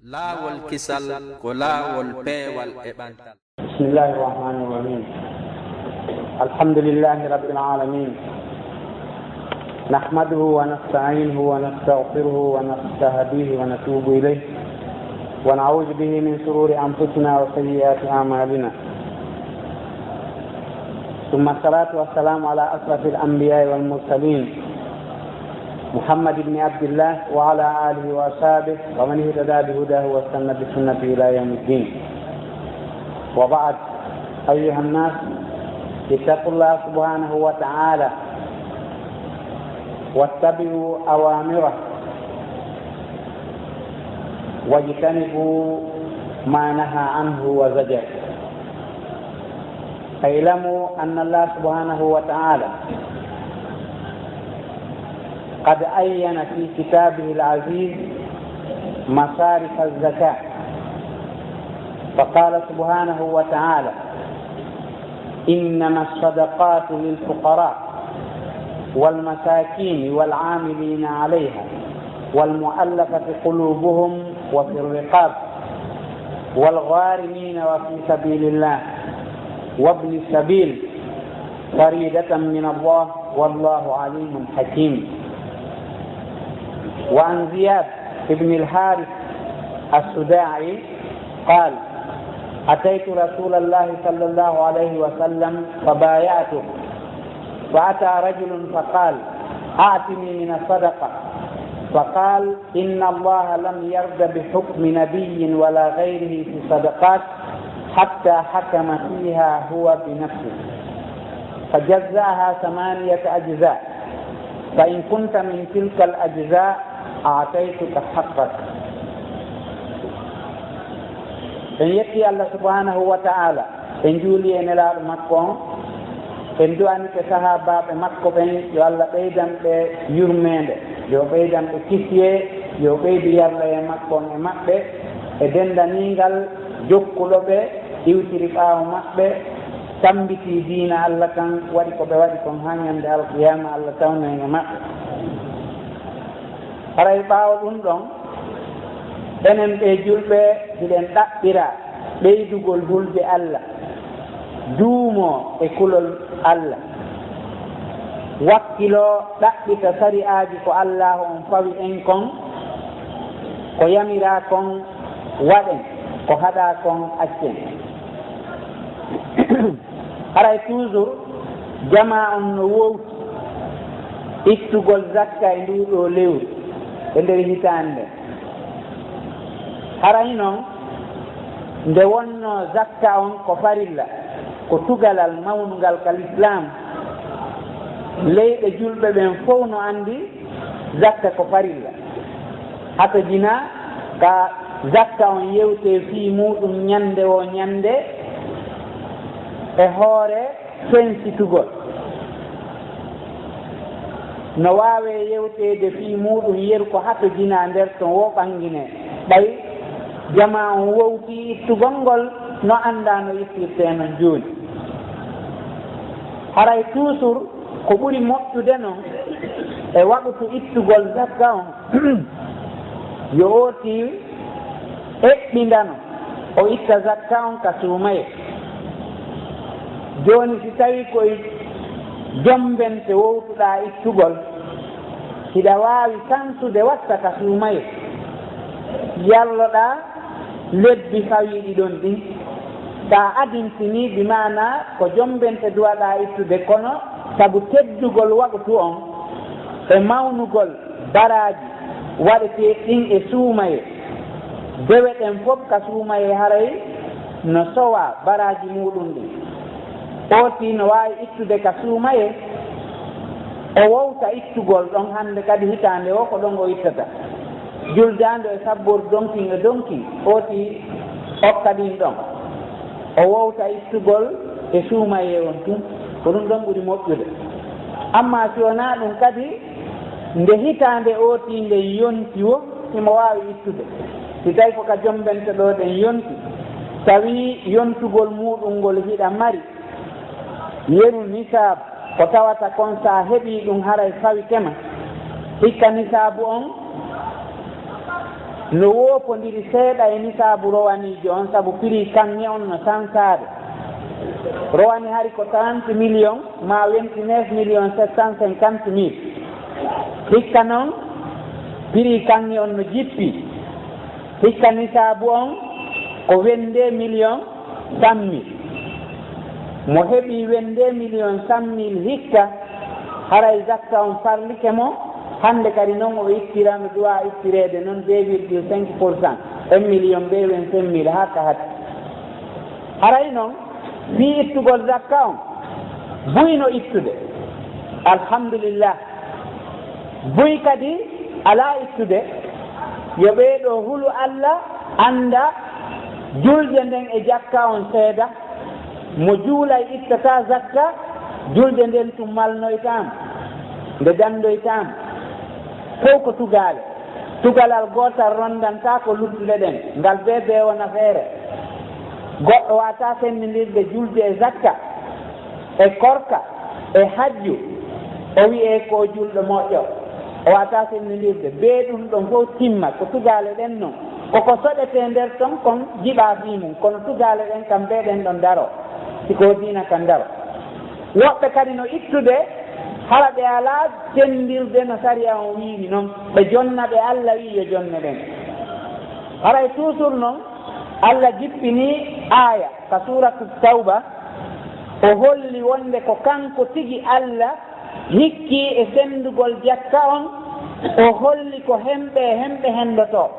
laawol kisal ko laawol peewal e ɓantal. Bismillahi rahmani rahim. Alhamdulillahi rabbil alamin. Nahmaduhu wa nasta'inuhu wa nastaghfiruhu wa nastahdihi wa natubu ilayh wa na'udhu bihi min shururi anfusina wa sayyiati a'malina. Thumma salatu wassalamu ala asrafil anbiya'i wal mursalin محمد بن عبد الله وعلى آله وأصحابه ومن اهتدى بهداه واستنى بسنته إلى يوم الدين. وبعد، أيها الناس، اتقوا الله سبحانه وتعالى واتبعوا أوامره واجتنبوا ما نهى عنه وزجر. اعلموا أن الله سبحانه وتعالى قد أين في كتابه العزيز مصارف الزكاة، فقال سبحانه وتعالى: إنما الصدقات للفقراء والمساكين والعاملين عليها والمؤلفة قلوبهم وفي الرقاب والغارمين وفي سبيل الله وابن السبيل فريدة من الله والله عليم حكيم. وعن زياد بن الحارث السداعي قال: أتيت رسول الله صلى الله عليه وسلم فبايعته، فأتى رجل فقال: أعطني من الصدقة، فقال: إن الله لم يرد بحكم نبي ولا غيره في الصدقات حتى حكم فيها هو بنفسه، فجزاها 8 أجزاء، فإن كنت من تلك الأجزاء أعطيتك حقك. en yetti Allah subhanahu wa ta'ala en juuli e nelaaɗo makko on, en du'anike sahabaɓe makko ɓen yo Allah ɓeydanɓe yurmede, yo ɓeydanɓe kisye, yo ɓeydu yarla e makko on e maɓɓe e dendanigal jokkuɗoɓe iwtiri ɓaawo maɓɓe, tambiti diina Allah kan, waɗi ko ɓe waɗi kon ha ñande alqiyama Allah tawnen e maɓɓe. haray ɓaawo ɗum ɗon, enen ɓe julɓe hiɗen ɗaɓɓira ɓeydugol hulde Allah, duumo e kulol Allah, wakkilo ɗaɓɓita sari'aaji ko Allah on fawi en kon, ko yamira kon waɗen, ko haɗa kon accen. haray toujours jama on no wowti ittugol zakka e nduɗo lewru e nder hitande. haray noon nde wonno zakka on ko farilla, ko tugalal mawnugal kal islam, leyɗe julɓe ɓen fof no andi zakka ko farilla. haka jina ka zakka on yewte fi muɗum ñande o ñande e hoore sensitugol, no waawe yewtede fi muɗum yeru ko hato jina nder ton wo ɓangine ɓay jama on wowti ittugol ngol no anda no ittirte non jooni. haray toujours ko ɓuri moƴƴude noon e waɗutu ittugol zakka on yo ooti eɓɓindano o itta zakka on ka suumaye. jooni si tawi koye jombente wowtuɗa ittugol, hiɗa waawi sansude watta ka suumaye, yalloɗa lebbi fawiɗi ɗon ɗin, ta adintini bi mana ko jombente duwaɗa ittude, kono sabu teddugol waɗutu on e mawnugol baraji waɗete ɗin e suumaye, dewe ɗen fof ka suumaye haray no sowa baraji muɗum ɗin. ooti no waawi ittude ka suumaye, o wowta ittugol ɗon hannde kadi hitande o ko ɗon o ittata, juldande e sabbor donkin e donkin, ooti okka ɗin ɗon o wowta ittugol e suumaye on tun, ko ɗum ɗon ɓuri moƴƴude. amma si wona ɗum kadi nde hitande ooti nde yonti wo himo waawi ittude. si tawi ko ka jombente ɗo ɗen yonti, tawi yontugol muɗum ngol hiɗa mari yeru nisaabu ko tawata kon sa heɓi ɗum haray fawi tema, hikka nisaabu on no woopodiri seeɗa e nisaabu rowanijo on, sabu prix kanŋe on no sansade. Rowani hari ko 30 millions ma 29 millions 750 mille. Hikka noon prix kanŋe on no jippi. Hikka nisaabu on ko 22 millions 100 mille. Mo heɓi 22 millions 100 mille hikka haray zakka on farlike mo. Hande kadi noon o ittirano duwa ittirede noon 2,5%, 1 million be 25 mille haka hati. Haray noon fi ittugol zakka on buyno ittude, alhamdulillah. Buy kadi ala ittude, yo ɓeeɗo hulu Allah anda julde nden e jakka on seeda. Mo juulay ittata zakka, julde nden tum malnoytama, nde dandoytama. Fow ko tugaale, tugalal gootal rondanta ko luttuɗe ɗen, ngal be wona feere. Goɗɗo wata fennindirde julde e zakka e korka e hajju, o wi'e ko julɗo moƴƴo, o wata fennindirde. Be ɗum ɗon fof timma ko tugaale ɗen noon, koko soɗete nder ton kon jiɓa fi mum, kono tugaale ɗen kam be ɗen ɗon daro, siko diina kan daro. Woɓɓe kadi no ittude hala ɓe ala tendirde no sariya on wiini noon, ɓe jonna ɓe Allah wi yo jonne ɗen. Haray toujours noon Allah jippini aya ka suratu tawba, o holli wonde ko kanko tigi Allah hikki e sendugol jakka on, o holli ko hemɓe hendoto.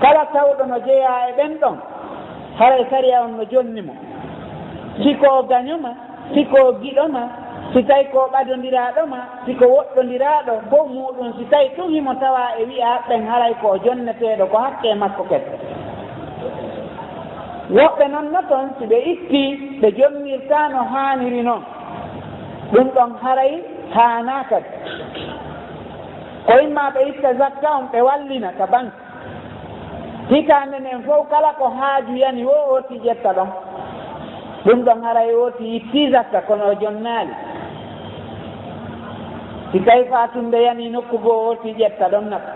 Kala tawɗo no jeeya e ɓen ɗon, haray sariya on no jonni mo. Siko gañoma, siko giɗoma, si tawi ko ɓadodiraɗo ma, siko woɗɗodiraɗo, fof muɗum si tawi tuhimo tawa e wiya ɓen haray ko jonneteɗo ko hakke makko kette. Woɓɓe noon no toon si ɓe itti ɓe jonnirta no haniri noon, ɗum ɗon haray hana kadi. Ko imma ɓe itta zakka on ɓe wallina ka banque. Hitande nden fof kala ko haaju yani wo oti ƴetta ɗon, ɗum ɗon haray oti itti zakka kono o jonnaali. Si tawi fatunde yani nokku goo oti ƴetta ɗon nafa,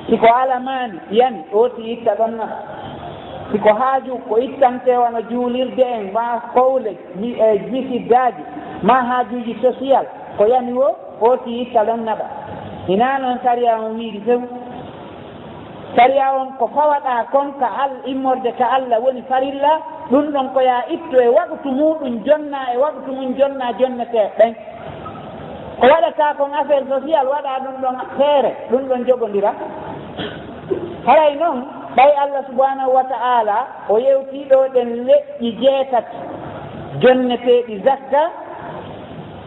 siko alamani yani oti itta ɗon nafa, siko haaju ko ittante wano juulirde en ma kowle bisiddaji ma haajuji social ko yani wo oti itta ɗon nafa. Hina noon sariya on wiiɗi few. Sariya on ko fawaɗa kon ka immorde ka Allah woni farilla, ɗum ɗon ko ya ittu e waɗutu muɗum jonna e waɗutu mum jonna jonnete ɓen. Ko waɗata kon affaire social waɗa ɗum ɗon feere, ɗum ɗon jogodira. Haray noon ɓay Allah subhanahu wa ta'ala o yewtiɗo ɗen leƴƴi 6 jonneteɗi zakka,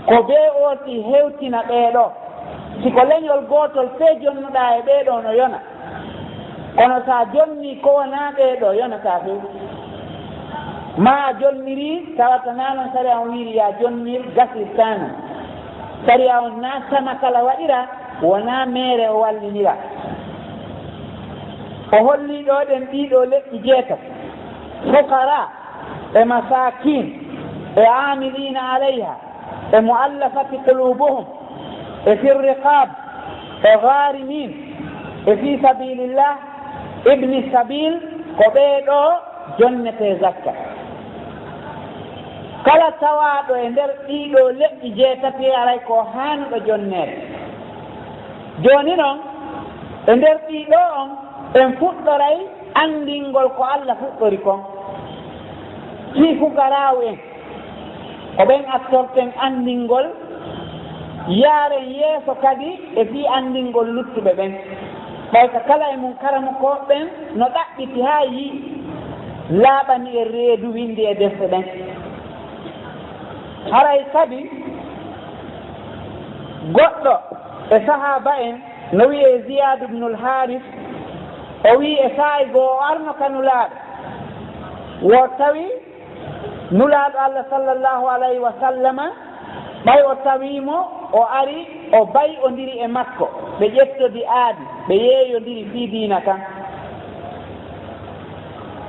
ko be oti hewtina ɓeeɗo. Siko leñol gotol fe jonnuɗa e ɓeeɗo no yona, kono sa jonni ko wona ɓeeɗo yonata few. Ma jonniri tawata nanon sariya on wiiri ya jonnir gasir tano. Sariya on na sama kala waɗira, wona mere o wallinira. O holli ɗo ɗen ɗiɗo leƴƴi 6: fukara e masakin e amilina alayha e muallafati qulubuhum e fi riqab e gharimin e fi sabilillah ibni sabil, ko ɓeeɗo jonnete zakka. Kala tawaɗo e nder ɗiɗo leƴƴi 6 aray ko hanuɗo jonnede. Joni noon e nder ɗiɗo on en fuɗɗoray andingol ko Allah fuɗɗori kon. Fi fukaraw en ko ɓen attorten andingol, yaaren yeeso kadi e fi andingol luttuɓe ɓen. ɓay ka kala e mum karamo ko ɓen no ɗaɓɓiti ha yi laaɓani e reedu windi e defte ɗen. haray kadi goɗɗo e sahaba en no wiye Ziyad ibnul Haris, o wi e sa'i goo o arno ka nulaaɗo, wo tawi nulaaɗo Allah sallallahu alayhi wa sallama ɓay o tawimo o ari o bay o ndiri e makko, ɓe ƴettodi aadi ɓe yeeyodiri fii diina kan.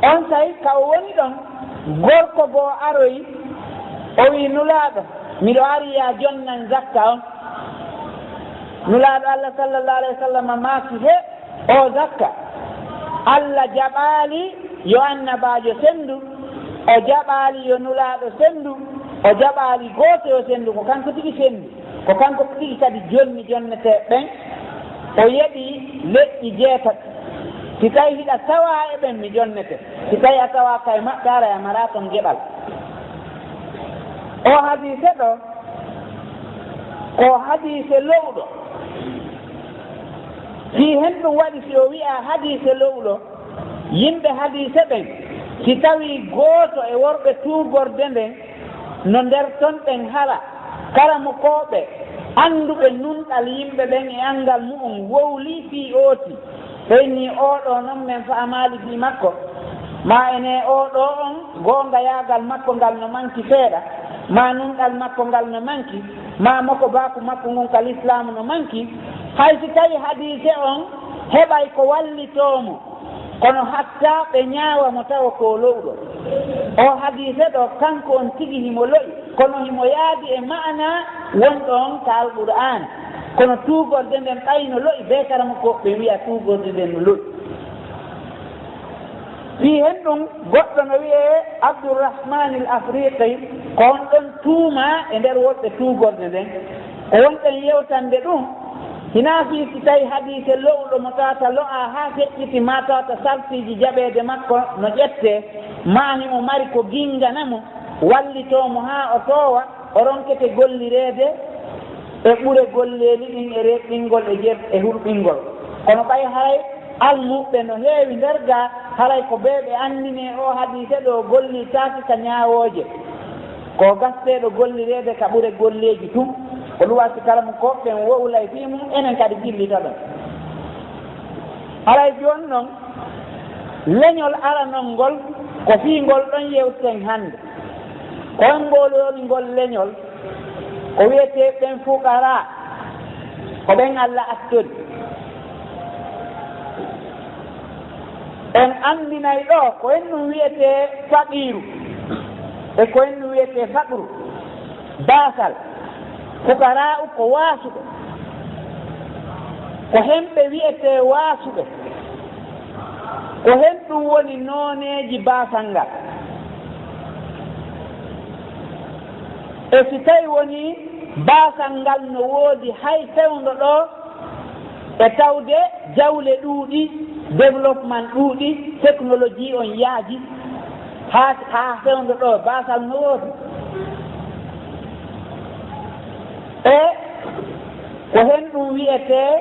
On tawi ka o woni ɗon gorko goo aroyi o wi nulaaɗo miɗo ari ya jonnan zakka on. Nulaaɗo Allah sallallahu alayhi wa sallam maaki he o zakka Allah jaɓaali yo annabajo sendu, o jaɓaali yo nulaaɗo sendu, o jaɓaali gooto yo sendu, ko kanko tigi sendu, ko kanko tigi kadi jonni jonnetee ɓen. O yeɗi leƴƴi jeetati, si tawi hiɗa tawa e ɓen mi jonnete, si tawi a tawa kay maɓɓe ara e mara toon geɓal. O hadise ɗo ko hadise lowɗo, si hen ɗum waɗi si o wiya hadise lowɗo, yimɓe hadise ɓen si tawi gooto e worɓe tuugorde nden no nder ton ɓen hala kala mo kooɓe annduɓe nunɗal yimɓe ɓen e anngal mu'um wowli fii ooti ɓenni oɗo noon men faamaali fi makko, ma ene oɗo on goonga yaagal makko ngal no manki seeɗa, ma nunɗal makko ngal no manki, ma moko baaku makko ngun kal islamu no manki. Hay si tawi hadise on heɓay ko wallitoomo, kono hatta ɓe ñaawa mo tawa ko lowɗo. O hadise ɗo kanko on tigi himo loƴi, kono himo yaadi e ma'ana wonɗo on ka alqur'an, kono tuugorde nden ɓayno loƴi be karamo ko ɓe wiya tuugorde nden no loƴi. fi hen ɗum goɗɗo no wiyee Abdourahmane al Afriqi, ko on ɗon tuuma e nder woɗɓe tuugorde nden, ko wonɗen yewtande ɗum hina fi si tawi hadise lowɗo mo tawata lo'a haa feƴƴiti ma tawata sartiji jaɓeede makko no ƴettee, ma himo mari ko ginganamo wallitoomo haa o toowa o ronkete gollireede e ɓure golleeli ɗin e reɓɓingol e jeb e hurɓingol. kono ɓay haray almuɓɓe no heewi nder gaa haray ko ɓe ɓe anndine o hadise ɗo gollitaaki ka ñaawooje, ko gasteeɗo gollireede ka ɓure golleeji tum, ko ɗum wasi kala mo koɓɓen wowlay fii mum enen kadi jillita ɗon. haray jooni noon leñol aranol ngol ko fii ngol ɗon yewten hannde, kon mboloni ngol leñol ko wiyetee ɓen fuqara, ko ɓen Allah attodi. en anndinay ɗo ko en ɗum wiyetee faqiru e ko en ɗum wiyetee faqru, baasal. fuqara'u ko waasuɓe, ko hemɓe wiyetee waasuɓe, ko hen ɗum woni nooneeji baasal ngal. e si tawi woni baasal ngal no woodi hay fewndo ɗo e tawde jawle ɗuuɗi, développement ɗuuɗi, technologie on yaaji haa fewndo ɗo baasal no woodi. e ko hen ɗum wiyetee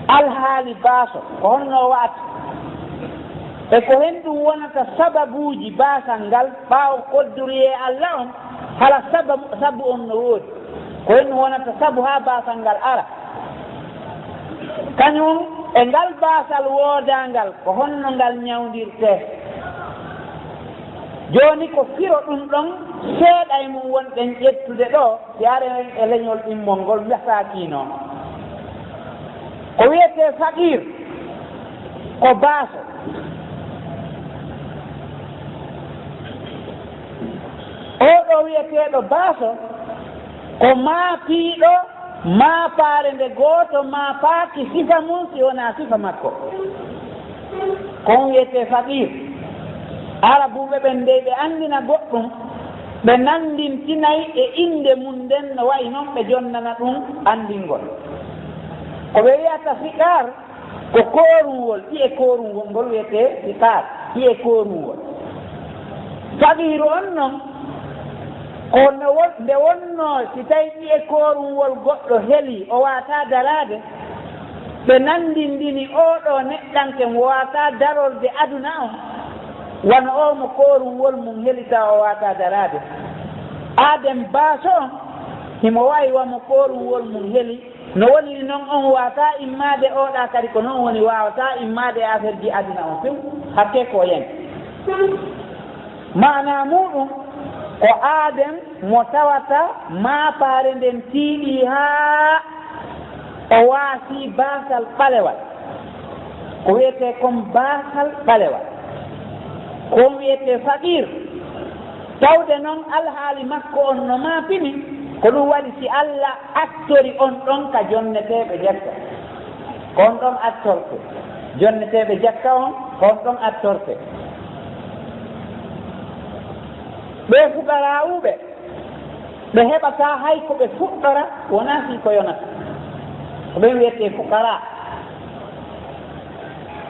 alhaali baaso ko honno waata, e ko hen ɗum wonata sababuuji baasal ngal ɓaawo kodduroye Allah on hala sabu on no woodi, ko hen wonata sabu haa baasal ngal ara. kañum e ngal baasal woodangal ko honno ngal ñawdirtee. jooni ko firo ɗum ɗon seeɗa e mum wonɗen ƴettude ɗo si are e leñol ɗimmol ngol wiyasaaki noon. ko wiyetee faqir ko baaso, oɗo wiyeteeɗo baaso ko maapiiɗo maapaare nde gooto maapaaki sifa mum si wonaa sifa makko, kon wiyetee faqir. arabuɓe ɓen nde ɓe anndina goɗɗum ɓe nanndintinayi e innde mum nden no wayi noon ɓe jonnana ɗum anndingol. ko ɓe wiyata fiqar ko koorungol, ɗi e koorungol ngol wiyetee fiqar, ɗi e koorungol. faqiru on noon ko nde wonnoo si tawi ɗi e koorungol goɗɗo heli o waataa daraade, ɓe nanndindini oɗo neɗɗanken waataa darorde aduna on, wano o mo koorungol mum helita o waataa daraade. aadem baaso on himo wawi wamo koorungol mum heli, no woni noon on waataa immaade oɗa kadi ko noon woni waawataa immaade e affaire ji aduna on few hakke ko yen. maana muɗum ko aadem mo tawata maapaare nden tiiɗi haa o waasii baasal ɓalewal, ko wiyetee comme baasal ɓalewal, ko wiyetee faqir. tawde noon alhaali makko on no maapini, ko ɗum waɗi si Allah attori on ɗon ka jonneteeɓe jetta. kon ɗon attorte jonneteɓe jakka on kon ɗon attorte ɓe fukara uɓe ɓe heɓata hay ko ɓe fuɗɗora wona fi ko yonata ko ɓen wiyete fukara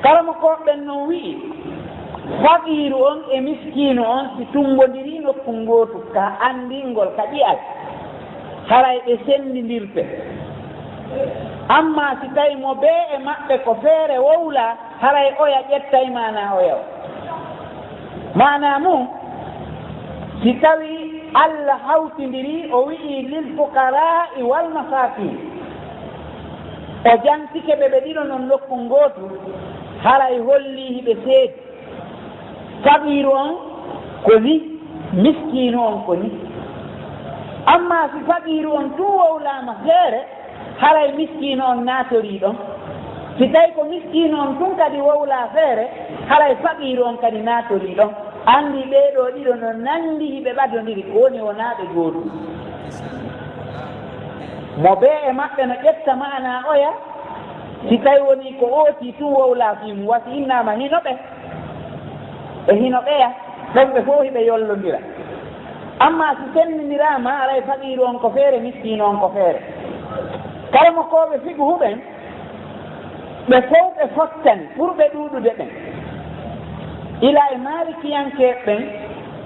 kalamo koɓɓen noon wi'i faqiru on e miskinu on si tumbodiri nokku ngotu ka andingol ka ƴiyal haray ɓe sendidirte amma si tawi mo ɓe e maɓɓe ko feere wowla haray oya ƴettay mana o yaw mana mum si tawi Allah hawtidiri o wi'i lil fuqara'i wal masakin o jantike ɓe ɗiɗo non nokku ngotu haray holli hiɓe seedi faqiru on ko ni miskinu on ko ni amma si faqiru on tun wowlama feere haray miskinu on naatori ɗon si tawi ko miskinu on tun kadi wowla feere haray faqiru on kadi naatori ɗon andi ɓeeɗo ɗiɗo no nandi hiɓe ɓadodiri ko woni wonaɓe gootu mo ɓe e maɓɓe no ƴetta mana oya si tawi woni ko ooti tun wowla fimu wasi innama hinoɓe e hinoɓeya ɗon ɓe fof hiɓe yollodira amma si sennidirama aray faqiru on ko feere miskino on ko feere kala mo koɓe figu huɓen ɓe fof ɓe fottani pour ɓe ɗuɗude ɓen ila e malikiyankeɓɓen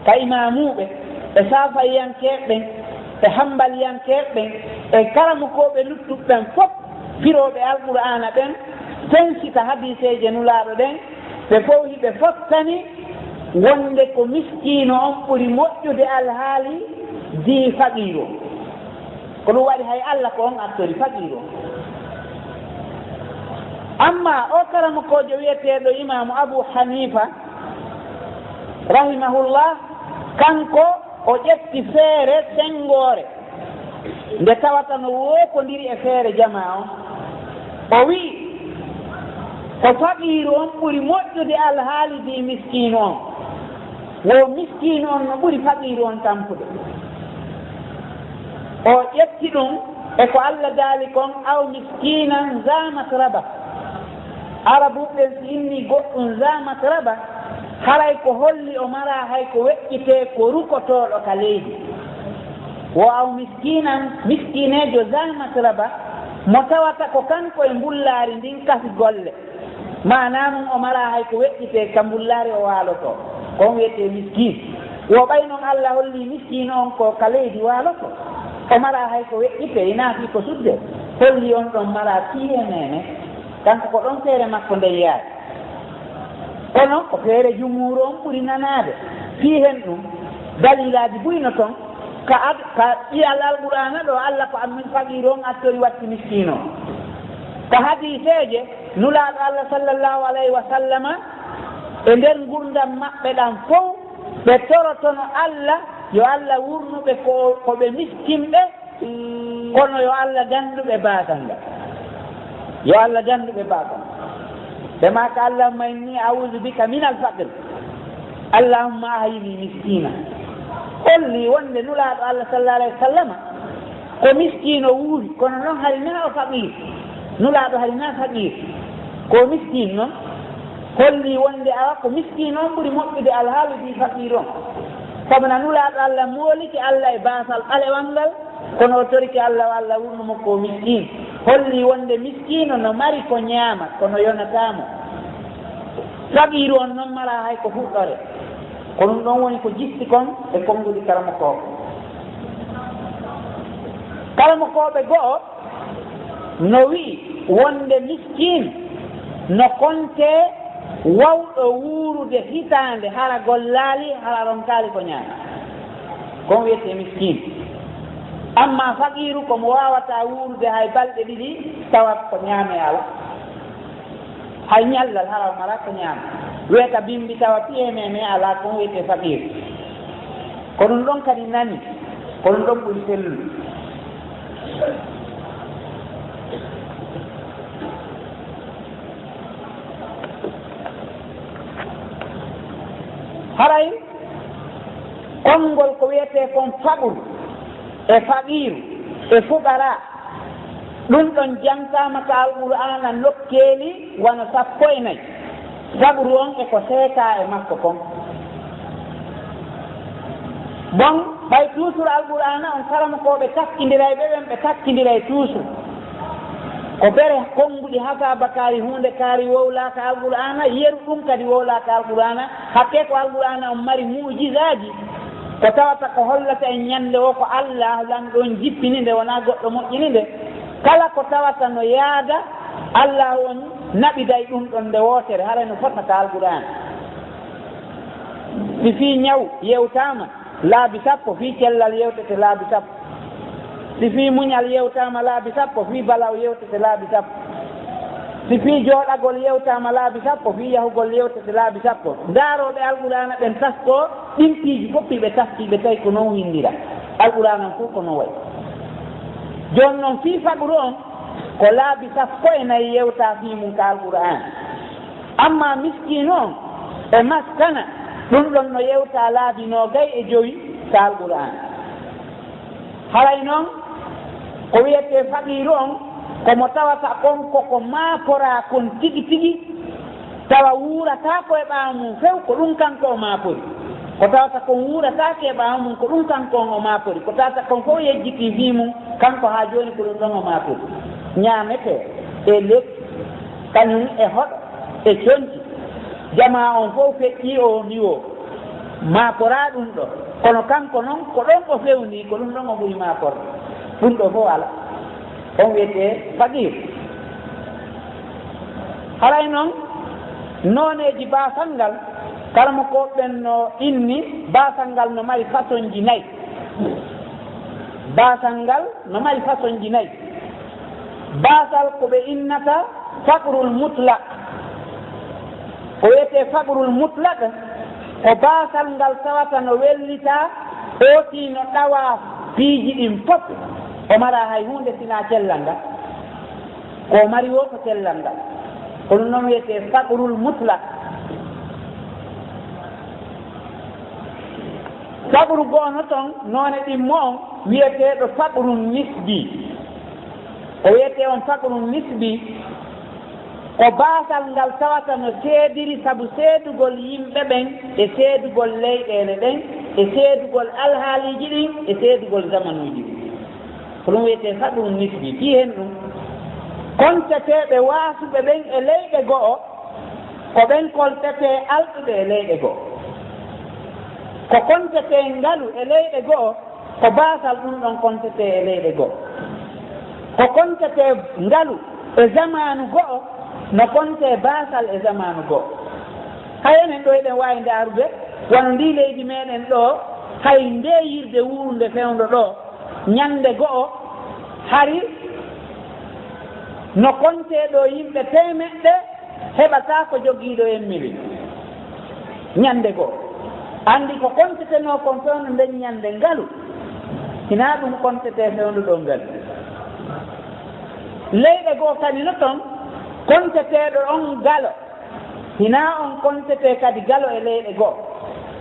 ka imamuɓe e safayiyankeɓɓen e hambaliyankeɓɓen e kala mo koɓe luttuɓɓen fof firoɓe alqur'ana ɓen sensita hadiseje nulaɗo ɗen ɓe fof hiɓe fottani wonde ko miskino on ɓuri moƴƴude alhaali di faqiru ko ɗum waɗi hay Allah ko on attori faqiru amma o karama kojo wiyeteɗo imamu Abu Hanifa rahimahullah kanko o ƴetti feere sengore nde tawata no wokodiri e feere jama on o wi ko faqiru on ɓuri moƴƴude alhaali di miskino on wo miskino on no ɓuri faqiru on tampude o ƴetti ɗum e ko Allah daali kon aw miskinan za matraba arabuɓe si inni goɗɗum za matraba haray ko holli o mara hay ko weƴƴite ko rukotoɗo ka leydi wo aw miskinejo za matraba mo tawata ko kanko e mbullaari ndin kasi golle manamum o mara hay ko weƴƴite ka mbullaari o waaloto kon wiyete miskin wo ɓay noon Allah holli miskin on ko ka leydi waaloto o mara hay ko weƴƴite inaafi ko sudde holli on ɗon mara tiye mene kanko ko ɗon feere makko nden yaade kono ko feere jumhur on ɓuri nanade fii hen ɗum dalilaji buyno toon ka ƴiyal alqur'ana ɗo Allah ko amin faqiru on attori watti miskino ko hadiseje nulaaɗo Allah sallllahu alayhi wa sallama e nder gurdam maɓɓe ɗan fof ɓe torotono Allah yo Allah wurnuɓe ko ɓe miskinɓe kono yo Allah ganduɓe batanga yo Allah ganduɓe batanga ɓema ka allahumma inni audu bika min alfaqir allahumma ahini miskina holli wonde nulaaɗo Allah sallallahu alayhi wa sallama ko miskino wuuri kono noon harina o faqir nulaaɗo harina faqir ko miskin noon holli wonde awa ko miskin on ɓuri moƴƴude alhaali di faqir on sabu na nulaaɗo Allah mooliki Allah e baasal ɓalewal ngal kono o toriki Allah Allah wurnumo ko miskin holli wonde miskino no mari ko ñaama kono yonatamo faqiru on noon mara hay ko fuɗɗore ko ɗum ɗon woni ko jisti kon e konngudi kalamo koɓe kalamo koɓe go'o no wi'i wonde miskin no konte wawɗo wuurude hitande hara gollaali hara ronkali ko ñaama kon wiyete miskin amma faqiru komo wawata wuurude hay balɗe ɗiɗi tawat ko ñaame ala hay ñallal hara mala ko ñaama wiyata bimbi tawa piyememe ala kon wiyete faqir ko ɗum ɗon kadi nani ko ɗum ɗon ɓuri sellude haray konngol ko wiyete kon faɓul e faqiru e fuqara ɗum ɗon jangtama ka alqur'ana nokkeeli wona 14 sabru on eko seeka e makko kon bon ɓay toujours alqur'ana on karama koɓe takkidiray ɓeɓen ɓe takkidiray toujours ko bere konnguɗi haka bakari hunde kaari wowlaka alqur'ana yeru ɗum kadi wowlaka alqur'ana hakke ko alqur'ana on mari mujisaji ko tawata ko hollata en ñande o ko Allah lan ɗon jippini nde wona goɗɗo moƴƴini nde kala ko tawata no yaada Allah on naɓiday ɗum ɗon nde wootere haray no fotata alqur'ana si fii ñaw yewtama laabi sappo fii cellal yewtete laabi sappo si fii muñal yewtama laabi sappo fii balaw yewtete laabi sappo si fii jooɗagol yewtama laabi sappo fii yahugol yewtete laabi sappo ndaaroɓe alqur'ana ɓen tasko ɗimpiiji foppi ɓe taskiɓe tawi ko noon windira alqur'ana fof ko noon wayi jooni noon fii fagru on ko laabi 14 yewta fii mum ka alqur'ana amma miskine on e maskana ɗum ɗon no yewta laabi 25 ka alqur'ana haray noon ko wiyete faqiru on komo tawata on koko maapora kon tigi tigi tawa wuurata ko e ɓaawa mum few ko ɗum kanko o maapori ko tawata kon wuuratake e ɓaawa mum ko ɗum kanko on o maapori ko tawata kon fof yejjiti fi mum kanko haa jooni ko ɗum ɗon o maapori ñaamete e lekki kañum e hoɗo e conci jama on fof feƴƴi o niwo maapora ɗum ɗo kono kanko noon ko ɗon o fewndi ko ɗum ɗon o ɓuri maaporde ɗum ɗo fof ala on wiyete faqir haray noon nooneji baasal ngal kalamo ko ɓen no inni baasal ngal no mari façon ji 4 baasal ngal no mari façon ji 4 baasal ko ɓe innata faqrul mutlaq ko wiyete faqrul mutlaq ko baasal ngal tawata no wellita ooti no ɗawa piiji ɗin fof o mara hay hunde sina cellal ngal ko mari wo ko cellal ngal ko ɗum noon wiyete faqrul mutlaq faqru goono toon noone ɗimmo on wiyeteɗo faqru nisbi o wiyete on faqru nisbi ko baasal ngal tawata no seediri sabu seedugol yimɓe ɓen e seedugol leyɗele ɗen e seedugol alhaaliji ɗin e seedugol zamanuji ɗin ko ɗum wiyete faqru nisbi fi hen ɗum konteteɓe waasuɓe ɓen e leyɗe go'o ko ɓen koltete alɗuɓe e leyɗe go'o ko kontete ngalu e leyɗe go'o ko baasal ɗum ɗon kontete e leyɗe go'o ko kontete ngalu e zamanu go'o no konte baasal e zamanu go'o hay enen ɗo eɗen waawi ndaarude wono ndi leydi meɗen ɗo hay ndeyirde wuurde fewndo ɗo ñande go'o hari no konte ɗo yimɓe temeɗɗe heɓata ko jogiiɗo en mili ñande go'o anndi ko konteteno kon fewndo nden ñande ngalu hina ɗum kontete fewndo ɗo ngalu leyɗe goo kadi no toon konteteɗo on galo hina on kontete kadi galo e leyɗe goo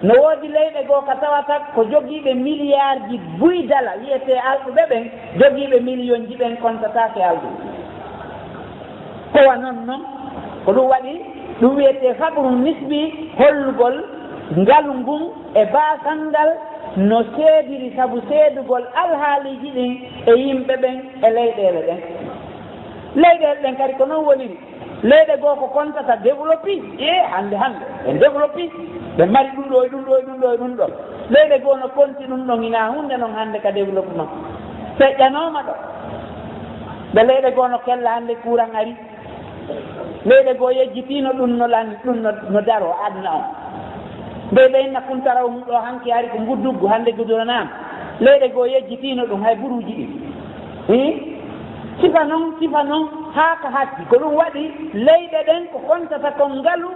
no woodi leyɗe goo ka tawata ko jogiiɓe milliard ji buy dala wiyete alɗuɓe ɓen jogiiɓe million ji ɓen kontatake alɗuɓe kowa noon noon ko ɗum waɗi ɗum wiyete faqru nisbi hollugol ngalu ngun e baasal ngal no seediri sabu seedugol alhaaliji ɗin e yimɓe ɓen e leyɗele ɗen leyɗele ɗen kadi ko noon woniri leyɗe goo ko kontata développé hande ɓe développé ɓe mari ɗum ɗo e ɗum ɗo e ɗum ɗo e ɗum ɗo leyɗe goo no konti ɗum ɗon ina hunde noon hande ka développement feƴƴanoma ɗo ɓe leyɗe goo no kella hande courant ari leyɗe goo yejjitino ɗum no lan ɗum no daro aduna on nde ɓeyna kuntaraw mum ɗo hanki ari ko gudduggu hande guduranama leyɗe goo yejjitino ɗum hay buruji ɗin sifa noon haa ka hatti ko ɗum waɗi leyɗe ɗen ko kontata kon ngalu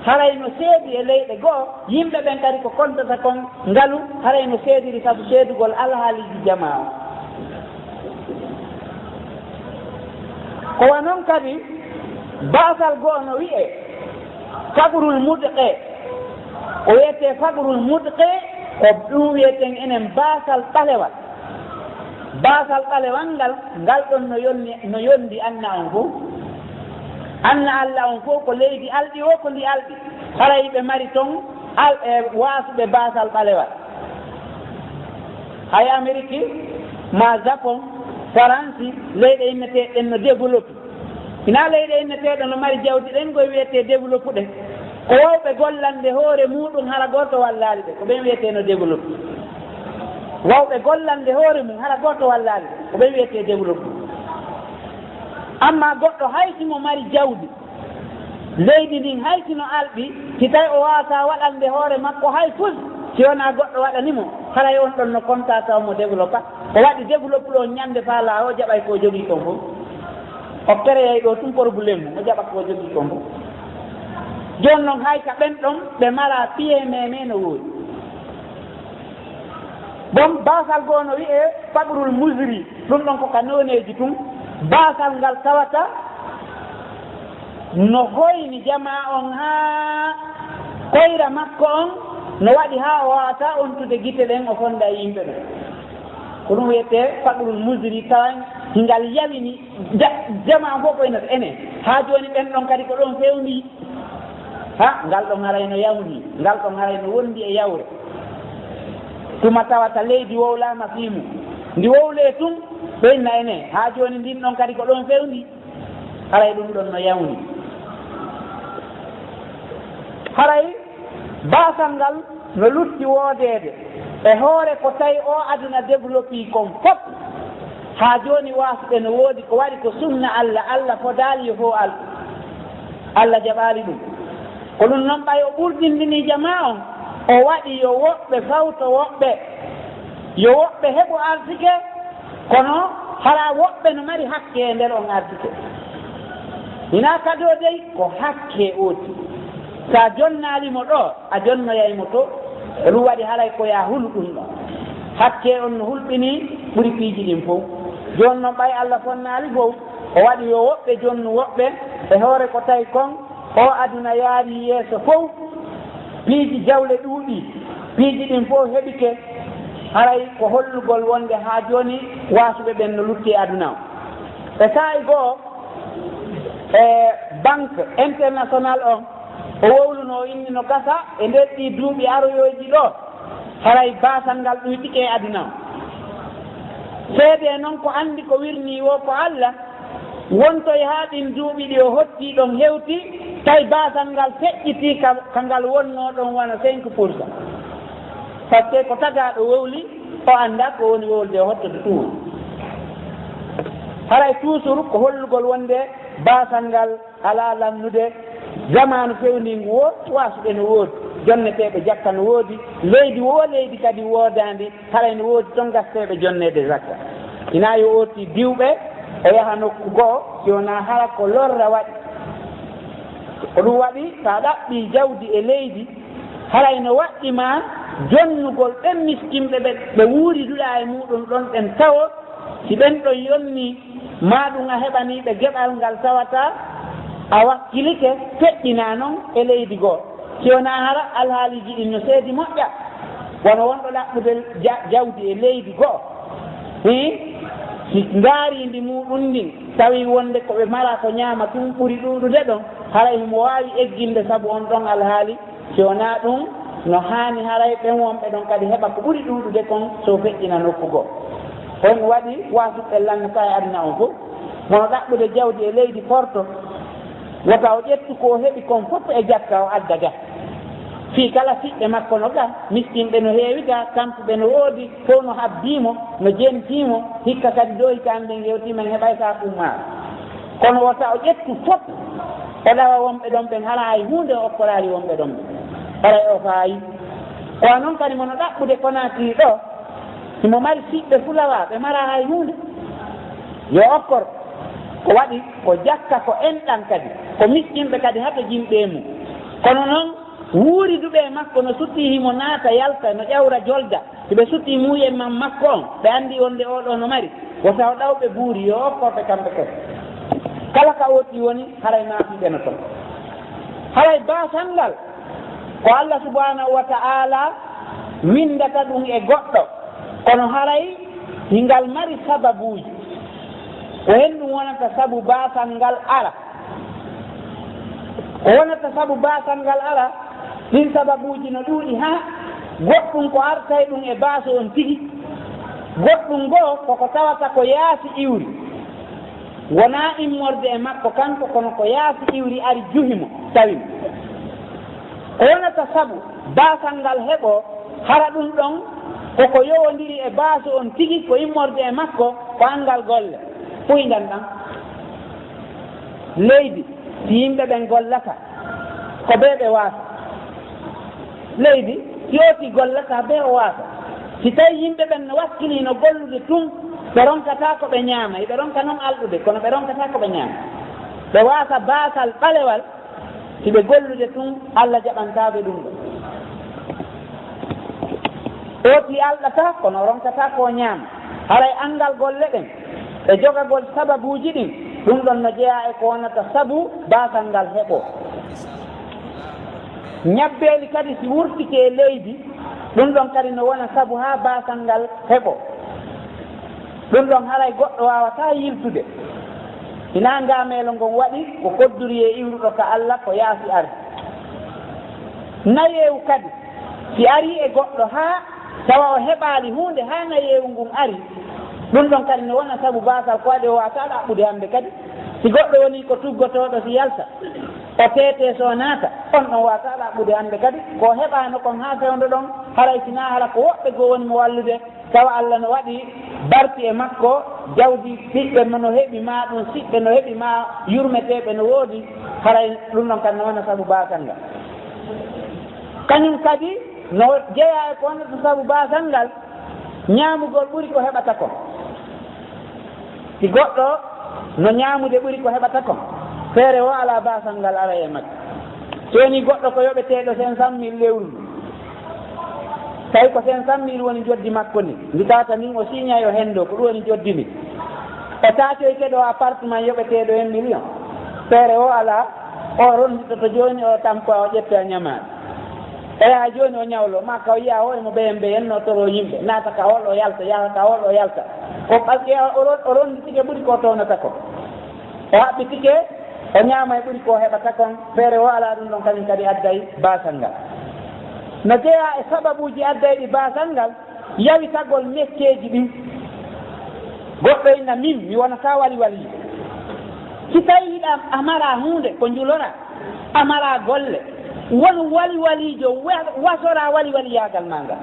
haray no seedi e leyɗe goo yimɓe ɓen kadi ko kontata kon ngalu haray no seediri sabu seedugol alhaaliji jama o kowa noon kadi baasal goo no wiye fagrul mudqe o wiyete fagrul mudqe ko ɗum wiyeten enen baasal ɓalewal baasal ɓalewal ngal ngal ɗon no yondi anna on fof anna Allah on fof ko leydi alɗi o ko ndi alɗi haray ɓe mari toon waasuɓe baasal ɓalewal hay Amérique ma Japon France leyɗe inneteɗen no développe ina leyɗe inneteɗo no mari jawdi ɗen koye wiyete développe ɗe ko wawɓe gollande hoore muɗum hara goto wallaali ɓe ko ɓen wiyete no développe wawɓe gollande hoore mum hara goto wallaali ɓe ko ɓen wiyete développe amma goɗɗo haysimo mari jawdi leydi ndin haysino alɓi si tawi o wawata waɗande hoore makko hay fus si wona goɗɗo waɗanimo haray on ɗon no compta taw mo développa o waɗi développe ɗo ñande faala o jaɓay ko jogii ton fof o créay ɗo tum probléme mum o jaɓa ko jogii ton fof joni noon hay ka ɓen ɗon ɓe mala piye meme no woodi bon baasal goo no wiye faɓrul musri ɗum ɗon koka noneji tum baasal ngal tawata no hoyni jama on ha koyra makko on no waɗi ha o wawata ontude gite ɗen o fonda yimɓe ɗo ko ɗum wiyete faɓrul musri tawan ngal yawini jama on fof koynata enen ha joni ɓen ɗon kadi ko ɗon fewndi ha ngal ɗon haray no yawni ngal ɗon haray no wondi e yawre tuma tawata leydi wowlama fiimu ndi wowle tum ɓenna enen ha joni ndin ɗon kadi ko ɗon fewndi haray ɗum ɗon no yawni haray baasal ngal no lutti woodede e hoore ko tawi o aduna développe kon fof ha joni wasuɓe no woodi ko waɗi ko sunna Allah fodali yo fo Allah jaɓali ɗum ko ɗum noon ɓay o ɓurɗindini jama on o waɗi yo woɓɓe fawto woɓɓe yo woɓɓe heɓo arsike kono hara woɓɓe no mari hakke e nder on arsike hina kado dey ko hakke oti sa jonnalimo ɗo a jonnoyaymo to ɗum waɗi haray ko ya hulu ɗum ɗo hakke on no hulɓini ɓuri piiji ɗin fof joni noon ɓay Allah fonnali fof o waɗi yo woɓɓe jonnu woɓɓe e hoore ko tawi kon o aduna yaari yeeso fof piiji jawle ɗuuɗi piiji ɗin fof heɓike haray ko hollugol wonde ha joni wasuɓe ɓen no lutti e aduna o e sa'i goo e banque international on o wowluno inni no gasa e nder ɗi duuɓi aroyoji ɗo haray baasal ngal ɗuyɗike e aduna o seede noon ko andi ko wirni wo ko Allah wontoye ha ɗin duuɓi ɗi o hotti ɗon hewti tawi baasal ngal feƴƴiti ka ngal wonno ɗon wona 5% par ce que ko tagaɗo wowli o anda ko woni wowlde o hottode ɗum haray toujours ko hollugol wonde baasal ngal ala lamnude zamanu fewndingu woodi wasuɓe no woodi jonneteɓe jakka no woodi leydi leydi kadi woodandi haray no woodi toon gasteɓe jonnede zakka ina yo oti diwɓe o yaha nokku goo si wona hara ko lorra waɗi ko ɗum waɗi sa ɗaɓɓi jawdi e leydi haray no waɗɗima jonnugol ɓen miskimɓe ɓe wuuriduɗa e muɗum ɗon ɗen tawo si ɓen ɗon yonni maɗum a heɓaniɓe geɓal ngal tawata a wakkilike feƴƴina noon e leydi goo si wona hara alhaaliji ɗin no seedi moƴƴa wono wonɗo ɗaɓɓude jawdi e leydi goo si ngaarindi muɗum ndin tawi wonde koɓe mara ko ñaama tum ɓuri ɗuɗude ɗon haray mo wawi egginde saabu on ɗon alhaali si wona ɗum no haani haray ɓen wonɓe ɗon kadi heɓa ko ɓuri ɗuɗude kon so feƴƴina nokku goo on waɗi wasuɓe langata e aduna on fof mono ɗaɓɓude jawdi e leydi forto wota o ƴettu ko heɓi kon fof e jakka o adda ga fii kala fiɓɓe makko no ga miskinɓe no heewi ga kampuɓe no woodi fof no habbimo no jentimo hikka kadi ɗo hikka ande gewtimen heɓay sa ɗummaa kono wota o ƴettu fof o ɗawa wonɓe ɗon ɓen hala hay hunde o okkorali wonɓe ɗon ɓe haray o faayi kono noon kadi mono ɗaɓɓude Conakry ɗo simo mari fiɓɓe fulawa ɓe mara hay hunde yo okkor ko waɗi ko jakka ko enɗan kadi ko miskinɓe kadi hato jimɓe mum kono noon wuuriduɓe makko no sutti himo naata yalta no ƴawra jolda siɓe sutti muyen man makko on ɓe andi wonde oɗo no mari wota o ɗawɓe buuri yo okkorɓe kamɓe kadi kala ka woti woni haray naafiɓe no toon haray baasal ngal ko Allah subhanahu wa ta'ala windata ɗum e goɗɗo kono haray hingal mari sababuji ko hen ɗum wonata sabu basal ngal ala ko wonata sabu basal ngal ala ɗin sababuji no ɗuuɗi ha goɗɗum ko artay ɗum e baaso on tigi goɗɗum goo koko tawata ko yaasi iwri wona immorde e makko kanko kono ko yaasi iwri ari juhimo tawimo ko wonata sabu baasal ngal heɓo hara ɗum ɗon koko yowodiri e baaso on tigi ko immorde e makko ko angal golle fuy gandan leydi si yimɓe ɓen gollata ko ɓe ɓe waasa leydi si oti gollata ɓe o waasa si tawi yimɓe ɓen no wakkilino gollude tun ɓe ronkata ko ɓe ñaama ɓe ronka noon alɗude kono ɓe ronkata ko ɓe ñaama ɓe waasa baasal ɓalewal si ɓe gollude tun Allah jaɓantaɓe ɗum ɗo oti alɗata kono ronkata ko ñaama haray angal golle ɗen e jogagol sababuji ɗin ɗum ɗon no jeeya e ko wonata sabu baasal ngal heɓo ñabbeeli kadi si wurtike e leydi ɗum ɗon kadi no wona sabu ha baasal ngal heɓo ɗum ɗon haray goɗɗo wawata yiltude ina ngameelo ngon waɗi ko kodduri e iwruɗo ka Allah ko yaasi ari nayeewu kadi si ari e goɗɗo ha tawa o heɓaali hunde ha nayeewu ngun ari ɗum ɗon kadi no wona sabu baasal ko waɗi o wata ɗaɓɓude hannde kadi si goɗɗo woni ko tuggotoɗo si yalta o teete so naata on ɗon wata ɗaɓɓude hannde kadi ko heɓano kon ha fewndo ɗon haray sina hala ko woɓɓe goo woni mo wallude tawa Allah no waɗi barki e makko jawdi ɓiɓɓe no heɓi ma ɗum siɓɓe no heɓi ma yurmeteɓe no woodi haray ɗum ɗon kadi no wona sabu baasal ngal kañum kadi no jeeya e ko wonata sabu baasal ngal ñaamugol ɓuri ko heɓata kon si goɗɗo no ñaamude ɓuri ko heɓata kon feere o ala baasal ngal ara e makko so woni goɗɗo ko yoɓeteɗo 500 000 lewru tawi ko 500 000 woni joddi makko ni mbitata nin o signa yo hendo ko ɗum woni joddi ni o taacoyteɗo appartement yoɓeteɗo 1 million feere o ala o rondito to joni o tampa o ƴetta ñamaɗo eya joni o ñawlo ma ka o yiya o emo ɓeyen ɓeyen no toro yimɓe naata ka hol o yalta yaha ka hol o yalta o ɓalƙe o ronditike ɓuuri ko townata ko o haɓɓitike o ñaama e ɓuuri ko heɓata kon feere o ala ɗum ɗon kañum kadi adday baasal ngal no jeeya e sababuji addayɗi baasal ngal yawitagol mecceji ɗin goɗɗo inna min mi wonata wali walijo si tawi yiɗa amara hunde ko njulora amara golle won wali walijo wasora wali waliyagal ma ngal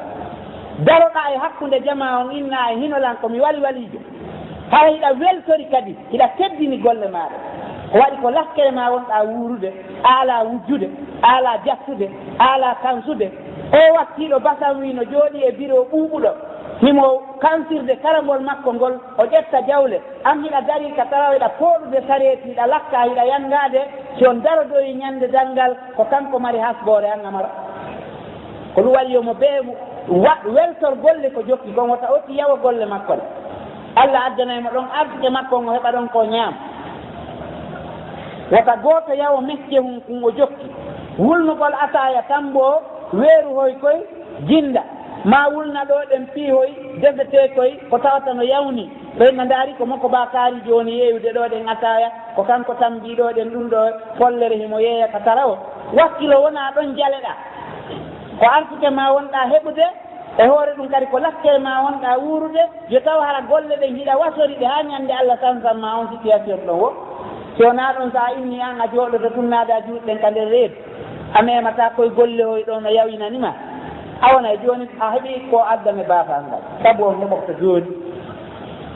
daroɗa e hakkude jama on inna e hinolan komi wali walijo hara hiɗa weltori kadi hiɗa teddini golle maɗa ko waɗi ko lakkere ma wonɗa wuurude ala wujjude ala jattude ala kansude o wakkiɗo basan wi no jooɗi e bureau ɓuuɓuɗo himo kansirde karangol makko ngol o ƴetta jawle am hiɗa dari ka taraw hiɗa pooɗude sareeti hiɗa lakka hiɗa yangade si on darodoyi ñande dangal ko kanko mari hasbore an amara ko ɗum waɗi yomo ɓe weltor golle ko jokki kon wota otti yawa golle makko ɗe Allah addanaymo ɗon arsuke makko ngo heɓa ɗon ko ñaam wota gooto yawo mecce hum kon o jokki wulnugol ataya tambo weeru hoy koy jinda ma wulna ɗo ɗen piihoy defete koy ko tawata no yawni ɓeyna ndaari ko makko bakari joni yeeyude ɗo ɗen ataya ko kanko tambiɗo ɗen ɗum ɗo follere himo yeeya ka tara o wakkilo wona ɗon jaleɗa ko arsuke ma wonɗa heɓude e hoore ɗum kadi ko lakke ma wonɗa wuurude yo taw hara golle ɗen hiɗa wasori ɗe ha ñande Allah sansan ma on situation ɗon wo so wona ɗon sa inni an a jooɗoto tunnade a juuɗɗen ka nder reedu a memata koye golle hoy ɗo no yawinanima a wona joni a heeɓi ko addame baasal ngal sabu on heɓokto joni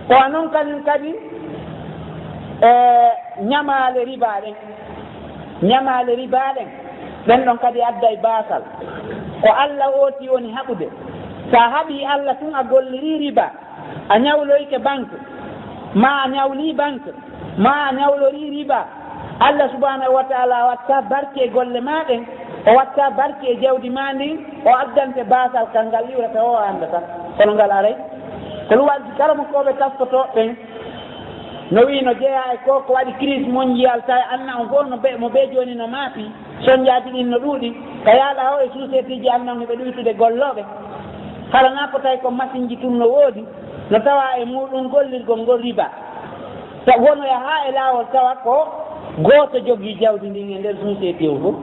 o noon kañum kadi e ñamale riba ɗen ñamale riba ɗen ɓen ɗon kadi adda e baasal ko Allah ooti woni haɓude sa haɓi Allah tun a golliri riba a ñawloyke banque ma a ñawli banque ma a ñawlori riba Allah subhanahu wa taala watta barke e golle maɗen o watta barke e jawdi ma ndin o addante baasal kal ngal iwrata o anda tan kono ngal aray ko ɗum waɗi kala mo koɓe taskotoɓen no wi no jeeya e ko waɗi crise mondial tawi anna on fof mo ɓe joni no maapi soñjaji ɗin no ɗuuɗi ka yaaɗa o e société ji annan ɓe ɗuytude golloɓe harana ko tawi ko machine ji tun no woodi no tawa e muɗum gollirgol ngol riba so wonoya ha e laawol tawa ko gooto jogii jawdi ndin e nder société o fof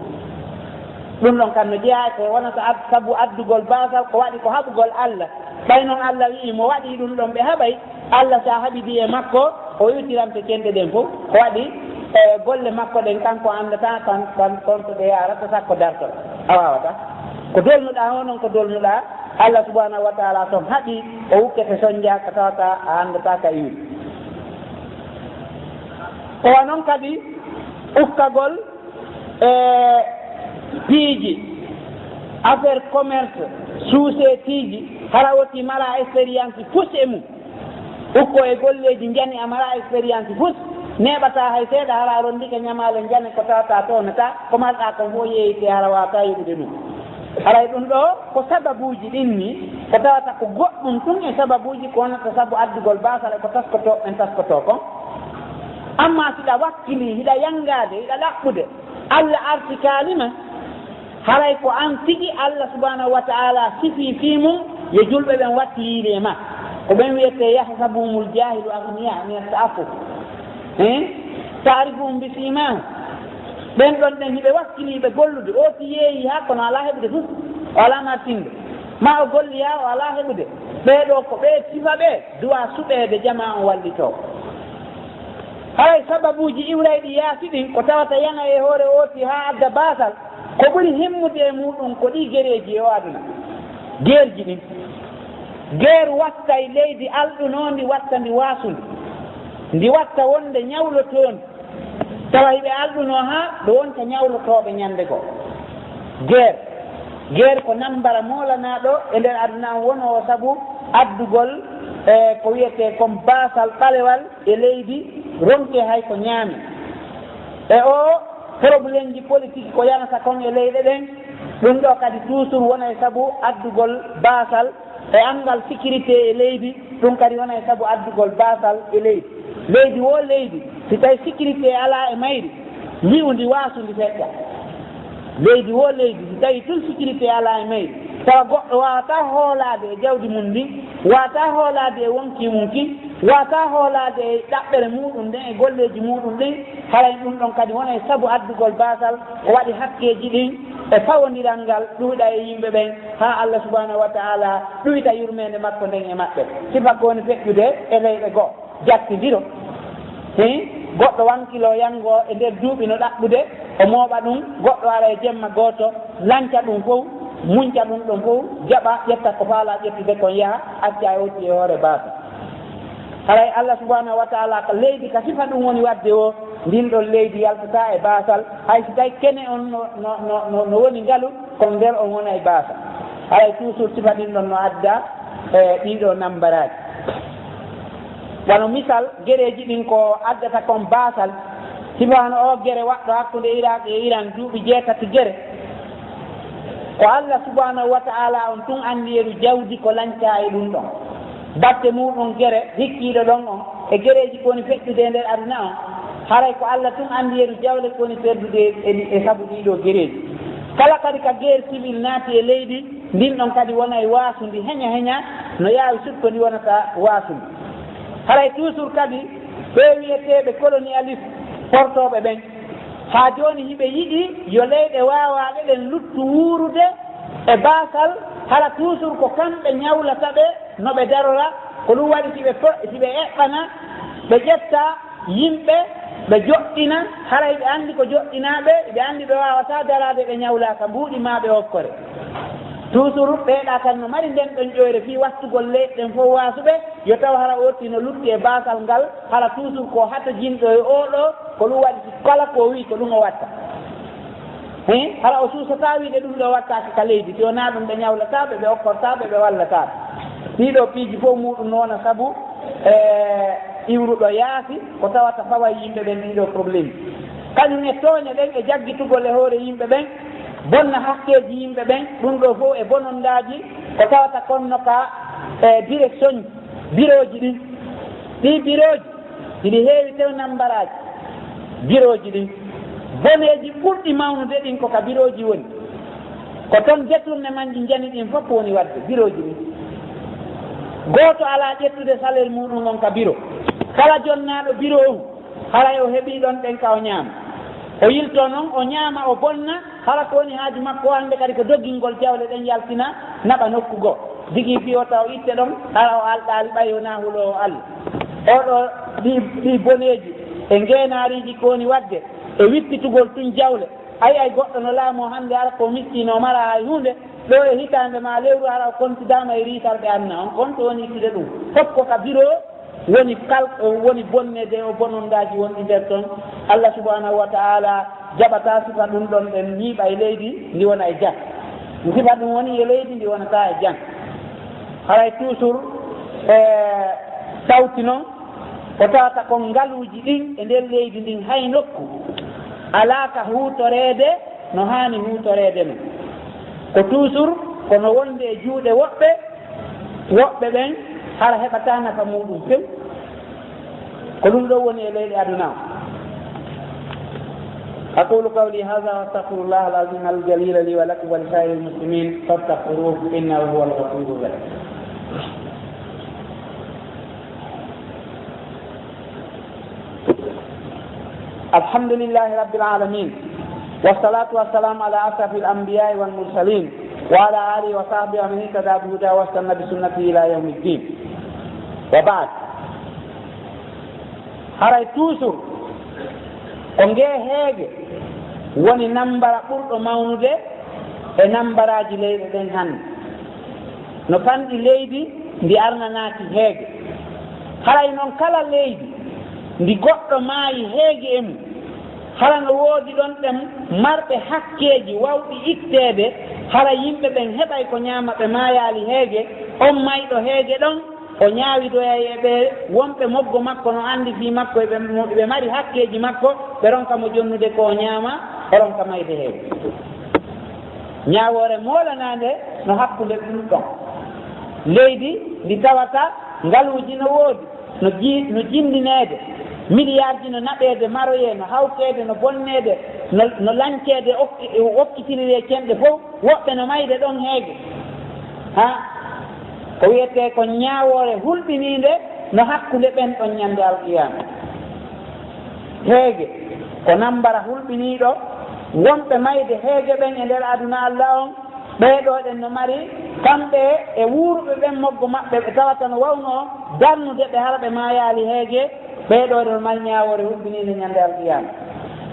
ɗum ɗon kam no jeeya ko wonata sabu addugol basal ko waɗi ko haɓugol Allah ɓay noon Allah wii mo waɗi ɗum ɗon ɓe haɓay Allah sa haɓidi e makko o yewtirante cenɗe ɗen fof ko waɗi golle makko ɗen kanko andata tan tonto ɗe yarata sakko dartol a wawata ko dolnuɗa honon ko dolnuɗa Allah subhanahu wa taala toon haɓi o wukkete soñdia ko tawata a andata ka iwri o noon kadi ukkagol piiji affaire commerce suusetiji hara woti mala expérience fus e mum ukko e golleji jani a mala expérience fus neɓata hay seeɗa hara rondike ñamale jani ko tawata toonata ko malɗa ko fo yeyite hara wata yiɗude ɗum haray ɗum ɗo ko sababuji ɗin ni ko tawata ko goɗɗum tun e sababuji ko wonata sabu addugol basala ko taskoto ɓen taskoto kon amma siɗa wakkili hiɗa yangade hiɗa ɗaɓɓude Allah arti kalima haray ko an tigi Allah subhanahu wa ta'ala sifi fi mum yo julɓe ɓen watti yiide ma ko ɓen wiyete yahsabumul jahilu agniya min ta'affuf ta'rifuhum bi simahum ɓen ɗon ɗen hiɓe wakkiliɓe gollude o si yeeyi ha kono ala heɓude fof o ala martinde ma o golli ha o ala heɓude ɓeɗo ko ɓe sifa ɓe duwa suɓede jama on wallito hay sababuji iwrayɗi yaasi ɗin ko tawata yana e hoore oti ha adda basal ko ɓuri himmude e muɗum ko ɗi guereji o aduna guerji ɗin guerre watta e leydi alɗunondi watta ndi wasundi ndi watta wonde ñawlotondi tawa hiɓe alɗuno ha ɗo wonta ñawlotoɓe ñande go guerre ko nambara molanaɗo e nder aduna on wono o saabu addugol ko wiyete comme basal ɓalewal e leydi ronke hay ko ñaami e o probléme ji politique ko yanata kon e leyɗe ɗen ɗum ɗo kadi toujours wona e saabu addugol basal e angal sécurité e leydi ɗum kadi wona e saabu addugol basal e leydi wo leydi si tawi sécurité ala e mayri liwndi wasundi seɗɗa leydi wo leydi si tawi tun sécurité ala e mayri tawa goɗɗo wawata hoolade e jawdi mum ndi wawata hoolade e wonki mum ki wawata hoolade e ɗaɓɓere muɗum ɗen e golleji muɗum ɗin haray ɗum ɗon kadi wona e saabu addugol basal o waɗi hakkeji ɗin e fawodiral ngal ɗuyɗa e yimɓe ɓen ha Allah subhanahu wa ta'ala ɗuyta yurmede makko nden e maɓɓe sifa ko woni feƴƴude e leyɗe goo jattidiro goɗɗo wankilo yango e nder duuɓi no ɗaɓɓude o mooɓa ɗum goɗɗo ara e jemma gooto lanca ɗum fof muñca ɗum ɗon fof jaɓa ƴetta ko faala ƴettude kon yaha acca e wotti e hoore baasa haray Allah subhanahu wa ta'ala ko leydi ka sifa ɗum woni wadde o ndin ɗon leydi yaltata e baasal hay so tawi kene on no woni ngalu kono nder on wona e baasal haray toujours sifa ɗin ɗon no adda e ɗiɗo nambaraji wano misal guereji ɗin ko addata kon baasal sifano o guere waɗɗo hakkude Iraq e Iran duuɓi 7 guere ko Allah subhanahu wa ta'ala on tun andiyeru jawdi ko lanca e ɗum ɗon batte muɗum guere hikkiɗo ɗon on e guereji kowoni feƴƴude nder aduna on haray ko Allah tun andiyeru jawle kowoni perdude e saabu ɗiɗo guereji kala kadi ka guerre civil naati e leydi ndin ɗon kadi wona e wasundi heña no yaawi sutto ndi wonata wasundi haray toujours kadi ɓe wiyeteɓe colonialiste portoɓe ɓen ha joni hiɓe yiɗi yo leyɗe wawaɓe ɓen luttu wuurude e basal hala toujours ko kamɓe ñawlata ɓe noɓe darora ko ɗum waɗi siɓe eɓɓana ɓe ƴetta yimɓe ɓe joɗɗina haray ɓe andi ko joɗɗinaɓe ɓe andi ɓe wawata darade ɓe ñawlaka mbuuɗi maɓe hokkore toujours ɓeeɗa tan no mari nden ɗon ƴoyre fi wattugol leyɗen fof wasuɓe yo taw hara otti no lutti e basal ngal hala toujours ko hata jinɗo e oɗo ko ɗum waɗi kala ko wi ko ɗum o watta hara o suusata wiide ɗum ɗo wattake ka leydi si wona ɗum ɓe ñawlataɓe ɓe okkortaɓe ɓe wallataɓe ɗiɗo piiji fof muɗum noona saabu iwruɗo yaasi ko tawata fawa yimɓe ɓen ɗiɗo probléme kañum e tooña ɗen e jaggitugol e hoore yimɓe ɓen bonna hakkeji yimɓe ɓen ɗum ɗo fof e bonondaji ko tawata konno ka direction bureau ji ɗin ɗi bureau ji ɗiɗi heewi tew nambaraji bureau ji ɗin boneji ɓurɗi mawnude ɗin ko ka bureau ji woni ko toon détournement ji jani ɗin fof woni wadde bureau ji ɗin gooto alaa ƴettude salaire muɗum on ka bureau kala jonnaaɗo bureau on haray o heɓii ɗon ɗen ka o ñaama o yiltoo noon o ñaama o bonna hala ko woni haaju makko hannde kadi ko doggingol jawle ɗen yaltina naɓa nokku goo digi fiyota o itte ɗon ara o alɗaali ɓayo naahulo o Allah oɗo ɗi boneeji e ngeenaariiji ko woni waɗde e wittitugol tun jawle ay goɗɗo no laamoo hannde ara ko miskino mara hay hunde ɗo e hitaande ma lewru ara o kontidaama e riitarɓe anna on kon to woni ittude ɗum fof ko ka bureau woni bonnede o bonondaaji wonɗi nder toon Allah subhanahu wa taala jaɓata sifa ɗum ɗon ɗen ñiiɓa e leydi ndi wona e jang sifa ɗum woni e leydi ndi wonata e jang haray toujours tawti noon o tawata ko ngaluuji ɗin e nder leydi ndin hay nokku alaa ka huutoreede no haani huutoreede no ko toujours kono wonde e juuɗe woɓɓe ɓen hara heɓata nafa muɗum few ko ɗum ɗo woni e leyɗe aduna o aqulu qawli hada wa astaghfirullah alazim aljalila li wa lakum wa li sairi lmuslimin fastaghfiruhu innahu huwa alghafuru rahim alhamdulillahi rabbil alamin wassalatu wassalamu ala asrafi al-anbiya'i wal mursalin wa ala alihi wa sahbihi wa man ihtada bi hudahu wastanna bi sunnatihi ila yawmi ddin wa ba'd haray toujours ko ngee heege woni nambara ɓurɗo mawnude e nambaraji leyɗe ɗen hannde no fanɗi leydi ndi arnanaaki heege haray noon kala leydi ndi goɗɗo maayi heege e mum hara no woodi ɗon ɗen marɓe hakkeeji wawɗi itteede hara yimɓe ɓen heɓay ko ñaama ɓe maayaali heege on mayɗo heege ɗon o ñaawidoya e ɓe wonɓe moggo makko no anndi fii makko ɓe mari hakkeeji makko ɓe ronka mo jonnude ko ñaama o ronka mayde heege ñaawoore moolanaande no hakkunde ɗum ɗon leydi ndi tawata ngaluuji no woodi no jindineede milliards no naɓeede maroye no hawteede no bonneede no lanceede okkitirire cenɗe fof woɓɓe no mayde ɗon heege ko wiyetee ko ñaawoore hulɓiniinde no hakkunde ɓen ɗon ñannde alqiyama heege ko nambara hulɓiniiɗo wonɓe mayde heege ɓen e nder aduna Allah on ɓeeɗooɗen no mari kamɓe e wuuruɓe ɓen moggo maɓɓe ɓe tawata no wawnoo darnude ɓe hara ɓe maayaali heege ɓeeɗooɗe no mari ñaawoore hulɓiniinde ñannde alqiyama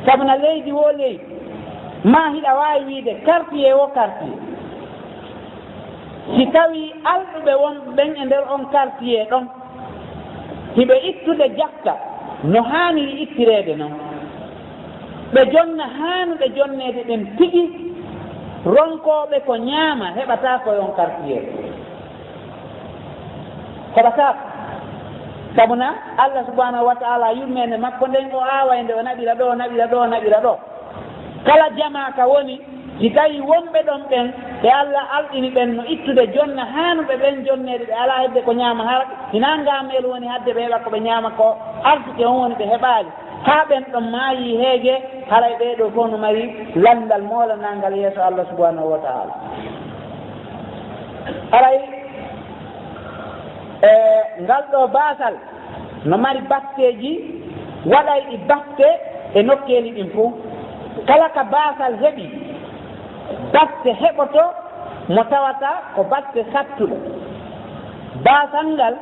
sabu no leydi wo leydi ma hiɗa waawi wiide quartier o quartier si tawii alɗuɓe wonɓe ɓen e nder on quartier ɗon hiɓe ittude jakka no haaniri ittireede noon ɓe jonna haanuɓe jonneede ɓen tigi ronkooɓe ko ñaama heɓataa koye on quartier heɓataako sabu na Allah subhanahu wa taala yurmeende makko nden o aawayde o naɓira ɗo o naɓira ɗo o naɓira ɗo kala jama ka woni si tawi wonɓe ɗon ɓen ɓe Allah alɗini ɓen no ittude jonna haanuɓe ɓen jonneede ɓe alaa heɓde ko ñaama har hina ngaameel woni hadde ɓe heɓa ko ɓe ñaama ko arsuke on woni ɓe heɓaali haa ɓen ɗon maayi heege haray ɓeeɗo fof no mari landal moolanangal yeeso Allah subhanahu wa taala haray ngal ɗo baasal no mari batteeji waɗay ɗi batte e nokkeeli ɗin fof kala ka baasal heɓi batte heɓoto mo tawata ko batte sattuɗo baasal ngal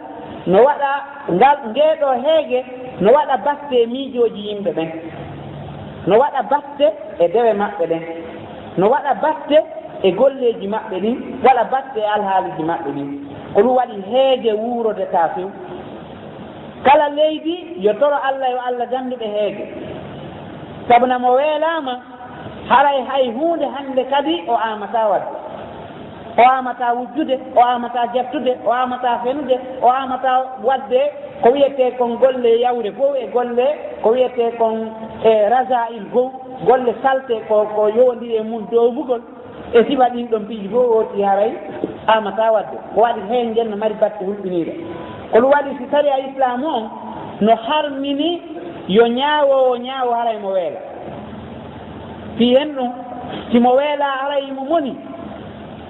no waɗa ngal ngeeɗo heege no waɗa batte e miijooji yimɓe ɓen no waɗa batte e dewe maɓɓe ɗen no waɗa batte e golleeji maɓɓe ɗin waɗa batte e alhaaliji maɓɓe ɗin ko ɗum waɗi heege wuurode taa few kala leydi yo toro Allah yo Allah dannduɓe heege sabu na mo weelaama haray hay huunde hannde kadi o aamataa wadde o aamataa wujjude o aamataa jettude o aamataa fenude o aamataa wadde ko wiyetee kon golle yawre fof e golle ko wiyetee kon e rasail fof golle salte ko yowndiri e mum dowmugol e sifa ɗin ɗon piiji fof ooti haray aamataa wadde ko waɗi heen ngen no mari batte hulɓiniiɗo ko ɗum waɗi si tawi a islamu on no harmini yo ñaawowo ñaawo haray mo weela fi hen ɗum simo weela haray mo moni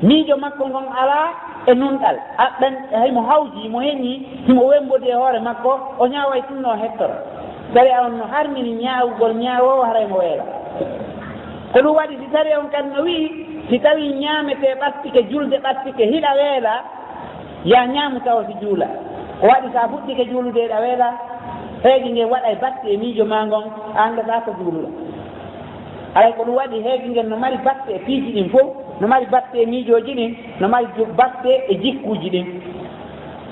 miijo makko ngon alaa e nunɗal aɗɗan haymo hawji mo heñi himo wembode hoore makko o ñaaway tunno hettoro tari on no harmini ñaawugol ñaawowo haraymo weela ko ɗum waɗi si tari on kadi no wii si tawi ñaamete ɓastike julde ɓastike hiɗa weela ya ñaamu tawa si juula ko waɗi sa fuɗɗike juulude ɗa weela heegi ngen waɗa e batte e miijo ma ngon andata ko juuluɗa alay ko ɗum waɗi heegi ngen no mari batte e piiji ɗin fof no mari batte e miijoji ɗin no mari batte e jikkuji ɗin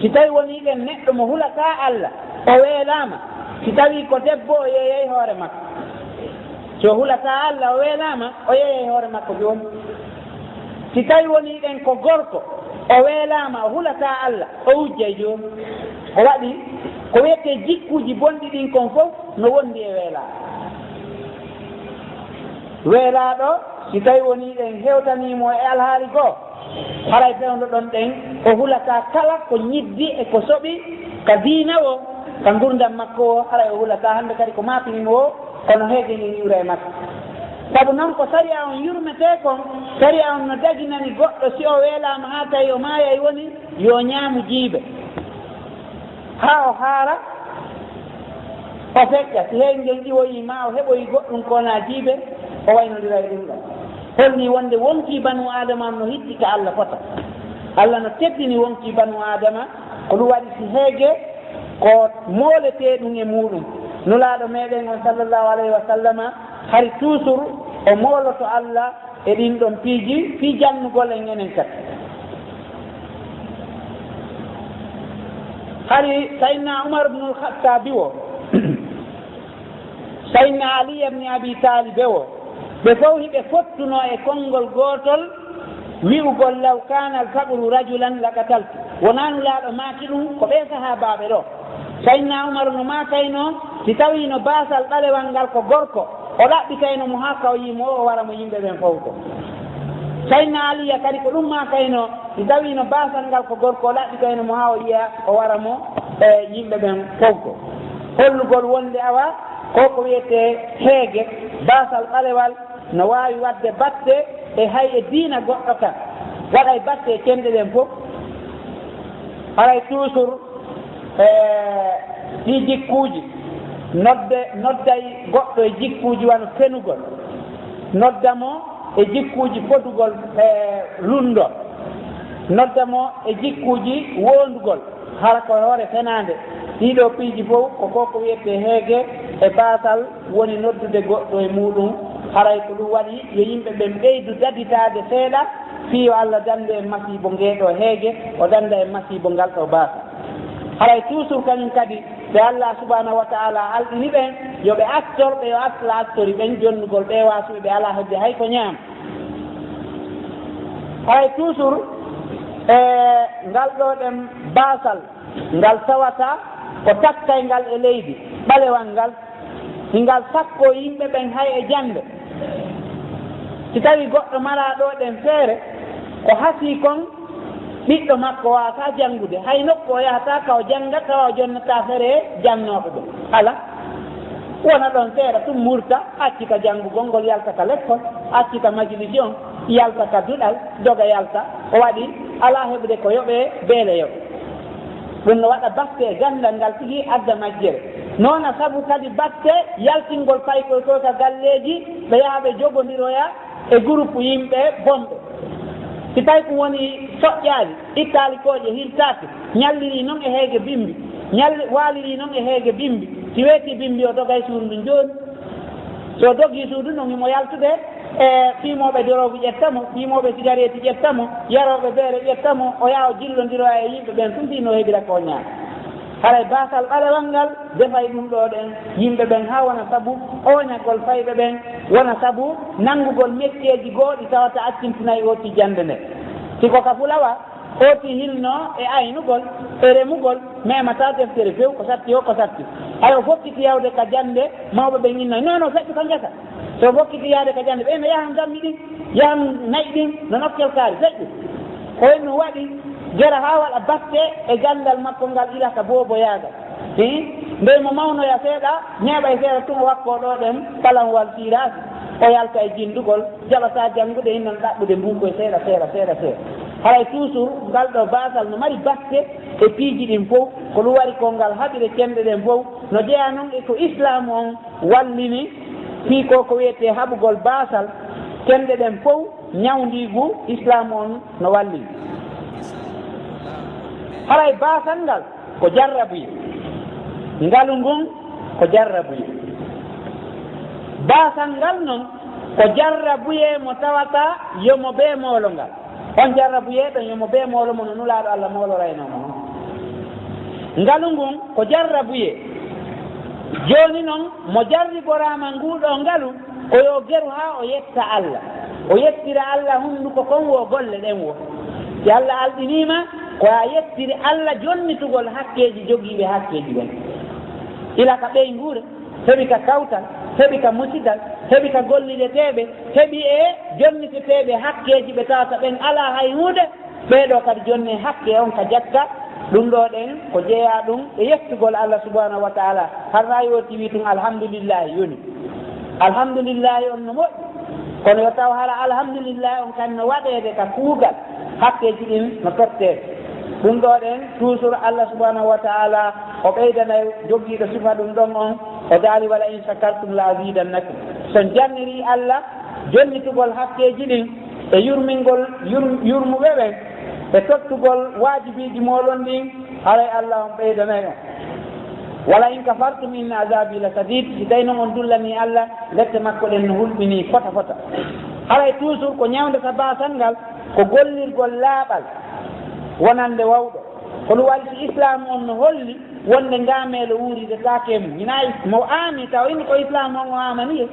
si tawi woni ɗen neɗɗo mo hulata Allah o weelama si tawi ko debbo o yeeyay hoore makko so hulata Allah o weelama o yeeyay hoore makko joni si tawi woni ɗen ko gorko o weelama o hulata Allah o wujjay joni o waɗi ko wiyete jikkuji bonɗi ɗin kon fof no wondi e weelaaɗo si tawi woni ɗen hewtanimo e alhaali goo haray pewndo ɗon ɗen o hulata kala ko ñiddi e ko soɓi ka diina o ka gurdam makko o haray o hulata hannde kadi ko mapinimo o kono heegeni iwra e makko sabu noon ko saria on yurmete kon saria on no daginani goɗɗo si o weelama ha tawi o maayay woni yo ñaamu jiibe ha o haara o feƴƴa si heegi ngen ƴiwoyi ma o heɓoyi goɗɗum kona jiibe o waynodira e ɗum ɗon holni wonde wonki banu adama no hittika Allah fota Allah no teddini wonki banu adama ko ɗum waɗi si heege ko moolete ɗum e muɗum nulaaɗo meɗen on sallllahu alayhi wa sallama hari toujours o mooloto Allah e ɗin ɗon piiji fii jannugol en enen kadi hari sayidna Umar ibnul Khattabi o sayidna Ali ibni Abi Talib o ɓe fof hiɓe fottuno e konngol gootol wi'ugol law kana alfaqru rajulan laqataltu wonanu laaɗo maaki ɗum ko ɓe sahabaɓe ɗo sayidna Umar no maakayno si tawi no baasal ɓalewal ngal ko gorko o ɗaɓɓitayno mo haa kaw yimo o wara mo yimɓe ɓen fowto sayidna Aliya kadi ko ɗum maakayno si tawi no baasal ngal ko gorko o ɗaɓɓitayno mo haa o yiya o wara mo e yimɓe ɓen fowto hollugol wonde awa ko ko wiyete heege baasal ɓalewal no waawi wadde batte e hay e diina goɗɗo kan waɗay batte e cenɗe ɗen fof haray toujours ɗi jikkuuji nodday goɗɗo e jikkuuji wano fenugol noddamo e jikkuuji fodugol lundo noddamo e jikkuuji wondugol hara ko hoore fenande ɗiɗo piiji fof ko wiyete heege e baasal woni noddude goɗɗo e muɗum haray ko ɗum waɗi yo yimɓe ɓen ɓeydu dadditade seeɗa fiyo Allah dande e masibo ngeeɗo heege o danda e masibo ngal ɗo baasa haray toujours kañum kadi ɓe Allah subhanahu wa taala alɗini ɓen yoɓe astorɓe yo asla astori ɓen jonnugol ɓe wasuɓe ɓe ala hedde hay ko ñaam haray toujours ngal ɗo ɗen baasal ngal tawata ko takkay ngal e leydi ɓalewal ngal hingal sakko yimɓe ɓen hay e jande si tawi goɗɗo mara ɗo ɗen feere ko hasi kon ɓiɗɗo makko wawata janngude hay nokku o yahata ka o jannga tawa o jonnata feere jannooɓe ɓe ala wona ɗon feere tum murta accita janngugol ngol yalta ka l'école accita majlisi on yalta ka duɗal doga yalta o waɗi ala heɓde ko yoɓe beele yoɓe ɗum no waɗa batte e gandal ngal tigi adda majjere noona sabu kadi batte yaltingol paykoy koy ka galleji ɓe yaha ɓe jogodiroya e groupe yimɓe bonɓe si tawi ko woni soƴƴaali ittalikoje hirtake ñalliri noon e heege bimbi waaliri noon e heege bimbi si weeti bimbi o dogay suudu ndun jooni so dogii suudu noon imo yaltude e fiimoɓe dorogu ƴettamo fiimoɓe cigarette ƴettamo yaroɓe beere ƴettamo o yaha o jillodiroya e yimɓe ɓen tum fino heɓira ko ñaama haray baasal ɓalewal ngal defay ɗum ɗo ɗen yimɓe ɓen ha wona sabu oñagol fayɓe ɓen wona sabu nanngugol métieji gooɗi tawata accintinayi oti jande nde siko ka fulawa oti hilno e aynugol e remugol memata deftere few ko satti o ko satti hay o fokkiti yawde ka jande mawɓe ɓen innayi non feƴƴu ka jata so fokkiti yahde ka jande ɓe no yahan gammi ɗin yahan nayi ɗin no nokkel kaari feƴƴu ko henno waɗi jara ha waɗa batte e gandal makko ngal ilaka boobo yaaga nde mo mawnoya seeɗa ñeeɓa e seeɗa tuma wakko ɗo ɗen palanwal tiraki o yalta e jindugol jaɓata janngude hinnon ɗaɓɓude mbunko e seeɗa haray toujours ngal ɗo basal no mari batte e piiji ɗin fof ko ɗum wari kongal haɓire cemɗe ɗen fof no jeeya noon e ko islam on wallini fii ko wiyete haɓugol basal cemɗe ɗen fof ñawdigu islam on no wallini haray basal ngal ko jarrabuye ngalu ngun ko jarrabuye basal ngal noon ko jarrabuye mo tawata yomo be moolo ngal on jarrabuye ɗon yomo be moolo mo no nulaaɗo Allah mooloraynomo noon ngalu ngun ko jarrabuye jooni noon mo jarriborama nguɗo ngalu ko yo geru ha o yetta Allah o yettira Allah hunnduko kon wo golle ɗen wo si Allah alɗinima ko a yettiri Allah jonnitugol hakkeji jogiiɓe hakkeji ɗen ila ka ɓey nguure heɓi ka kawtal heɓi ka musidal heɓi ka gollideteɓe heɓi e jonniteteɓe hakkeji ɓe tawata ɓen ala hay hunde ɓeeɗo kadi jonni hakke on ka jakka ɗum ɗo ɗen ko jeeya ɗum e yettugol Allah subhanahu wa taala har rayoti wi tun alhamdulillahi yoni alhamdulillahi on no moƴƴi kono yo taw hara alhamdulillahi on kadi no waɗede ka kuugal hakkeji ɗin no tottede ɗum ɗo ɗen toujours Allah subhanahu wa taala o ɓeydana jogiiɗo sifa ɗum ɗon on o daali wala in shakartum la azidannakum son janniri Allah jonnitugol hakkeji ɗin e yurmingol yurmuɓe ɓen e tottugol waajibiji moɗon ɗin haray Allah on ɓeydanay on wala in kafartum inna azabi la sadid si tawi noon on dullani Allah lette makko ɗen no hulɓini fota fota haray toujours ko ñawdata basal ngal ko gollirgol laaɓal wonande wawɗo ko ɗum waɗi so islam on no holli wonde ngameelo wuuride take mum hinayi mo aami taw innu ko islam on o amaniye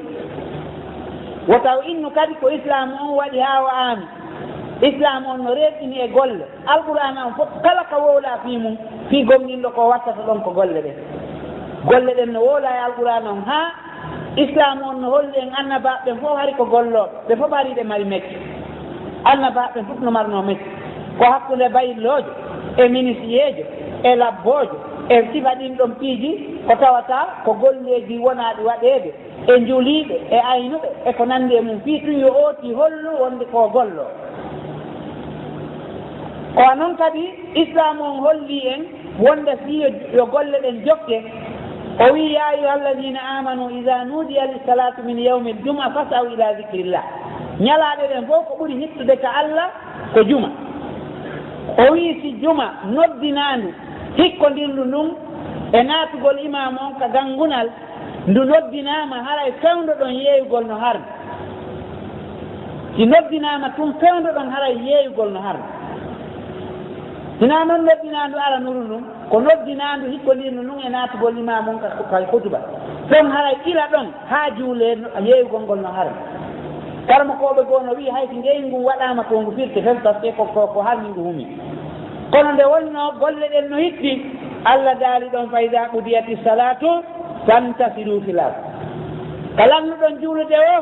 wo taw innu kadi ko islam on waɗi ha o aami islam on no reɗɗini e golle alqur'ana on fof kala ka wowla fi mum fi gonɗinɗo ko wattata ɗon ko golle ɗen no wowla e alqur'ana on ha islam on no holli en annabaɓe fof hari ko golloɓe ɓe fof hari ɗe mari mecce annabaɓe fof no marno mecce ko hakkude bayillojo e ministiejo e labbojo e sifa ɗin ɗon piiji ko tawata ko golleji wonaɗi waɗede e juuliɓe e aynuɓe e ko nandi e mum fii tun yo ooti hollu wonde ko gollo ko noon kadi islam on holli en wonde fii yo golle ɗen jokke o wi ya ayuha alladina amanu ida nudiya lissalatu min yawmi ljuma fasaw ila zicrillah ñalaɗe ɗen fof ko ɓuuri hittude ka Allah ko juma o wi si juma noddinandu hikkodirndu ndun e naatugol imam on ka gangunal ndu noddinama haray fewndo ɗon yeeyugol no harmi si noddinama tun fewndo ɗon haray yeeyugol no harmi sina noon noddinandu ara nuru ndun ko noddinandu hikkodirndu ndun e naatugol imam on ka hutuba ɗon haray ila ɗon ha juule yeeyugol ngol no harmi karma koɓe goo no wi hayso ngeygu waɗama ko ngu firte fen par ce que ko harmi ngu humi kono nde wonno golle ɗen no hitti Allah daali ɗon fa ida qudiyati salatu fantasiru fil ard kalannuɗon juulude o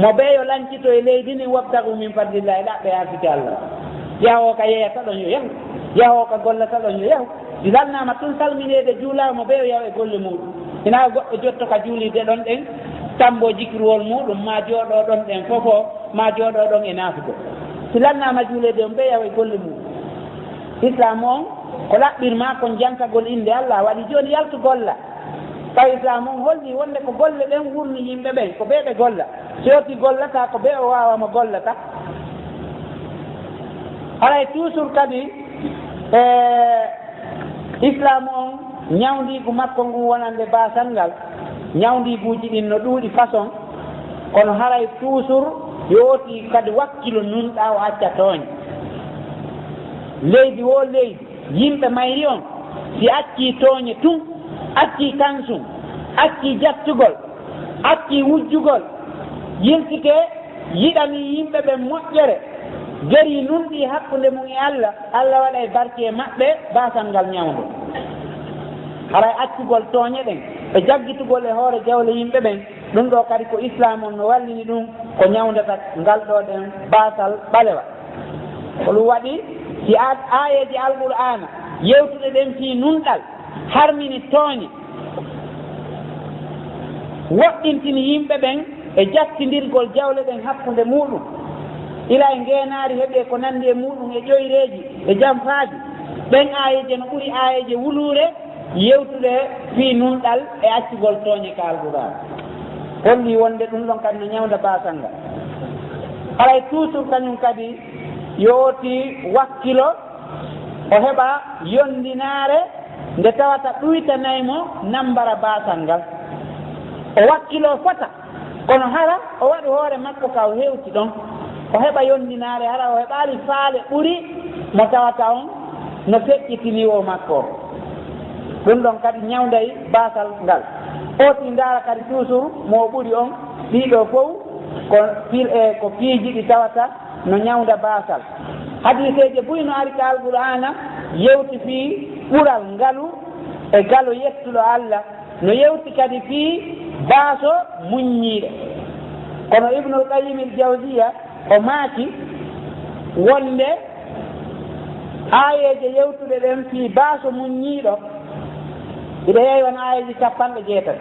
mo ɓeeyo lancito e leydi ni wabtagu min fadlillahi ɗaɓɓe yafite Allah yaho ka yeyata ɗon yo yahu yaho ka gollata ɗon yo yahu si lannama tun salminede juulawo mo ɓeeyo yaw e golle muɗum hina goɗɗo jotto ka juulide ɗon ɗen tambo jikirwol muɗum ma jooɗo ɗon ɗen fofo ma jooɗo ɗon e naafugo si lannama juulede on ɓeeyaw e golle muɗum islam on ko laɓɓirma kon jankagol inde Allah waɗi joni yaltu golla taw islam on holli wonde ko golle ɗen wurni yimɓe ɓen ko ɓe ɓe golla so yoti gollata ko ɓe o wawama gollata haray toujours kadi islam on ñawdigu makko ngu wonande basal ngal ñawdiguji ɗin no ɗuuɗi façon kono haray toujours yooti kadi wakkilo nunɗa o acca tooña leydi wo leydi yimɓe mayri on si acci tooñe tun acci kansum acci jattugol acci wujjugol yiltike yiɗani yimɓe ɓe moƴƴere gari nunɗi hakkunde mum e Allah Allah waɗa e barke e maɓɓe basal ngal ñawdo haray accugol tooñe ɗen e jaggitugol e hoore jawle yimɓe ɓen ɗum ɗo kadi ko islam on no wallini ɗum ko ñawdata ngal ɗo ɗen basal ɓalewa ko ɗum waɗi si ayeji alqur'ana yewtude ɗen fi nunɗal harmini tooñe woɗɗintini yimɓe ɓen e jattidirgol jawle ɗen hakkunde muɗum ila e ngeenaari heɓe ko nanndi e muɗum e ƴoyreeji e jamfaaji ɓen aayeje no ɓuri aayeje wuluure yewtude fii nunɗal e accugol tooñe ka alqur'an holli wonde ɗum ɗon kadi no ñawda baasal ngal alay toujours kañum kadi yooti wakkilo o heɓa yondinaare nde tawata ɗuytanaymo nambara baasal ngal o wakkilo fota kono hara o waɗi hoore makko ka o hewti ɗon o heɓa yondinaare hara o heɓaali faale ɓuri mo tawata on no feƴƴitini o makko ɗum ɗon kadi ñawday baasal ngal oti ndaara kadi toujours mo ɓuri on ɗiɗo fof ko piiji ɗi tawata no ñawda baasal hadiseeje buy no ari ka alqur'ana yewti fii ɓural ngalu e galo yettuɗo Allah no yewti kadi fii baaso muññiiɗo kono ibnul qayyim il jawziya o maaki wonde aayeje yewtuɗe ɗen fii baaso muññiiɗo iɗa yeewan aayeji 60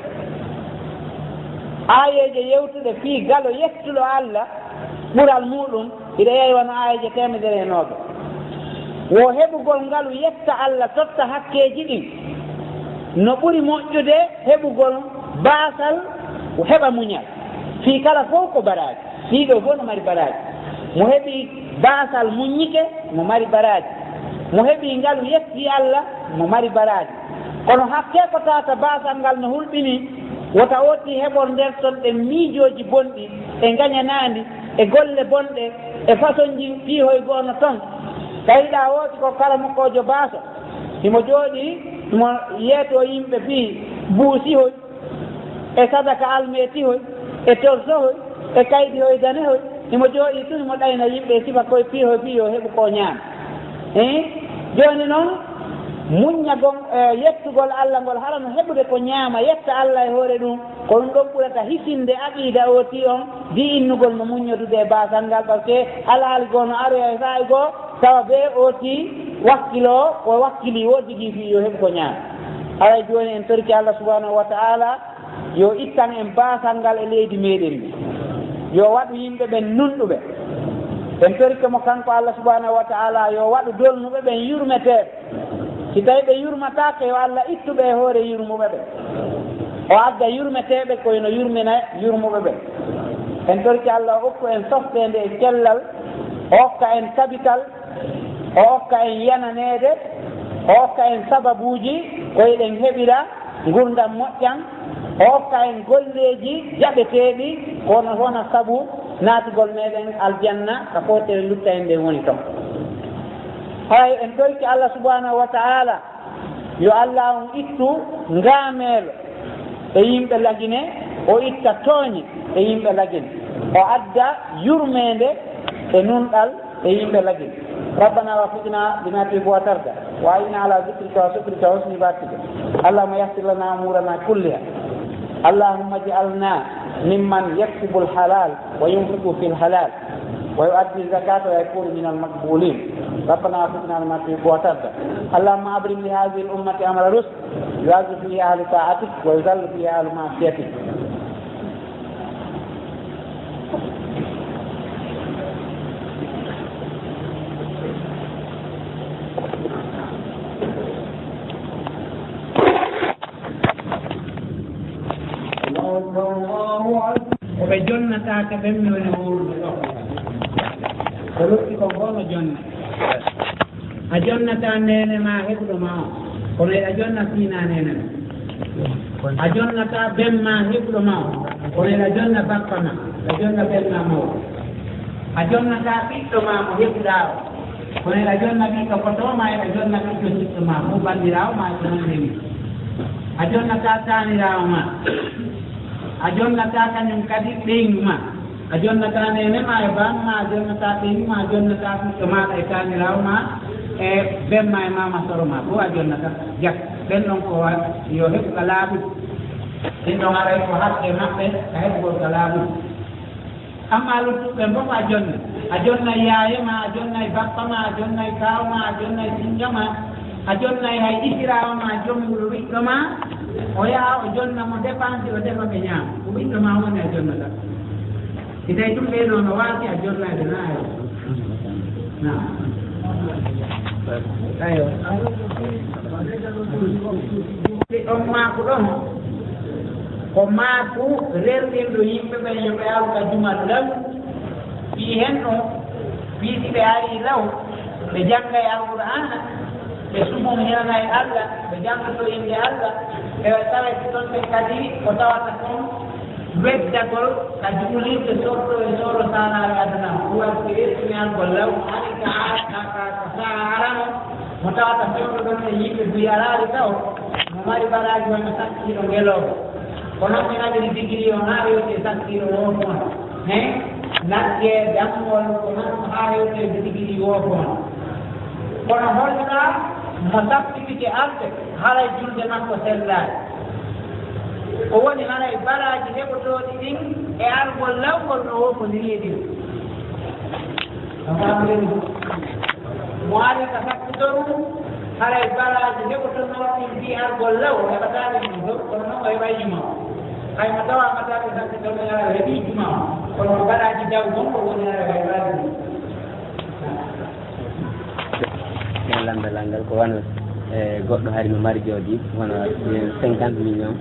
aayeje yewtuɗe fii galo yettuɗo Allah ɓural muɗum iɗa yeewan aayeje 100 wo heɓugol ngalu yetta Allah totta hakkeeji ɗin no ɓuri moƴƴude heɓugol baasal heɓa muñal fii kala fof ko baraji fiiɗo fof no mari baraji mo heɓi baasal muññike mo mari baraji mo heɓi ngalu yetti Allah mo mari baraji kono hakke ko tata baasal ngal no hulɓini wota woti heɓon nder ton ɗe miijooji bonɗi e gañanaandi e golle bonɗe e façon ji piihoy goono ton tawiɗa wooti ko kala mukkojo baaso himo jooɗi mo yeeto yimɓe fii buusihoy e sadaka almetihoy e torsohoy e kayɗi hoy danehoy himo jooɗi tun himo ɗayna yimɓe sifa koye piihoy fii yo heɓu ko ñaama jooni noon muññagol yettugol Allah ngol hara no heɓude ko ñaama yetta Allah e hoore ɗum ko ɗum ɗon ɓurata hisinde aqiida o ti on di innugol no muññodude e baasal ngal par ce que alaali goo no aroya e saayi goo tawa be o ti wakkilo o wakkili o jigii fii yo heɓu ko ñaama alay jooni en torki Allah subhanahu wa ta'ala yo ittan en baasal ngal e leydi meɗen ndi yo waɗu yimɓe ɓen nunɗuɓe en torki mo kanko Allah subhanahu wa ta'ala yo waɗu dolnuɓe ɓen yurmeteɓe si tawi ɓe yurmatake yo Allah ittuɓe e hoore yurmuɓe ɓe o adda yurmeteɓe koyno yurmina yurmuɓe ɓe en torki Allah o hokku en softede e cellal o hokka en tabital o hokka en yananede o hokka en sababuji koyeɗen heɓira gurdam moƴƴan o hokka en golleji jaɓeteɗi kono hona saabu naatugol meɗen aljanna ka fotere lutta en nden woni ton hay en torki Allah subhanahu wa ta'ala yo Allah on ittu ngaameelo e yimɓe lagine o itta tooñe e yimɓe lagine o adda yurmede e nunɗal e yimɓe lagine ربنا وفقنا بما تحب وترضى وأعنا على ذكرك وشكرك وحسن عبادتك اللهم يسر لنا أمورنا كلها اللهم اجعلنا ممن يكسب الحلال وينفق في الحلال ويؤدي الزكاة ويكون من المقبولين ربنا وفقنا بما تحب وترضى اللهم أبرم لهذه الأمة أمر رشد يعز فيها أهل طاعتك ويذل فيها أهل معصيتك oɓe jonnataka ɓemmi woni wuurde ɗo ko lutti ko gono jonna a jonnata nene ma heɓuɗo ma o kono a jonna fiina nene ma a jonnata ɓemma heɓuɗo ma o kono a jonna bappa ma a jonna ɓemma mawɗo a jonnata ɓiɗɗo ma mo heɓuɗa o kono a jonna ɓiɗɗo kotoma a jonna ɓiɗɗo siɗɗo ma mo bandirawo ma jonandemi a jonnata tanirawo ma a jonnata kañum kadi ɓeygu ma a jonnata nene ma e bamma a jonnata ɓeygu ma a jonnata ɓiɗɗo maɗa e tanirawo ma e bemma e mama soro ma fof a jonnata jak ɓen ɗon ko yo heɓu ka laaɓu ɗin ɗon aray ko haqqe maɓɓe ka heɓugol ka laaɓu amma luttuɓe fof a jonna yaaye ma a jonna e bappa ma a jonna e kaw ma a jonna e sinja ma a jonna e hay isirawo ma jommuɗo ɓiɗɗo ma o yaha o jonna mo dépense o defa ɓe ñaama ko ɓiɗɗo ma woni a jonnata إذا يتم له نواتي أجرنا جناية نعم أيوه أمّاكو ɗon ko maaku rerɗinɗo yimɓe ɓen yoɓe aru ka jumal law fi hen ɗo wiisi ɓe ari law ɓe jangga e alqur'ana ɓe sumum hirana e Allah ɓe janggoto inde Allah e tawete toon ɓe kadi ko tawata toon weddagol ka juulirde sorɗo e soro sanare aduna ɗuwatɓe irtumialgol law ani ka saa arano mo tawata fewɗo ɗon e yimɓe duyaraari taw mo mari baraji wonno sakkiɗo ngeloowo kono min aɗiri digiri o haa yewte sakkiɗo woofon he nagge dammol ko nan haa yewte digiri woofon kono holɗa mo sappitike arde haray julde makko sellaade o woni haray baraji heɓotooɗi ɗin e argol lawgol no woofondiri ɗin mo ari ka sappitoru haray baraji heɓotonooɗin mbi argol law heɓataade ɗum ɗo kono noon o heɓa juma hay mo tawamataɓe sappitoru ara heɓi juma kono baraji daw gon ko woni ara heɓaade ɗum lamdalal ngal ko wano e goɗɗo hari no mari jooɗi wono 50 millions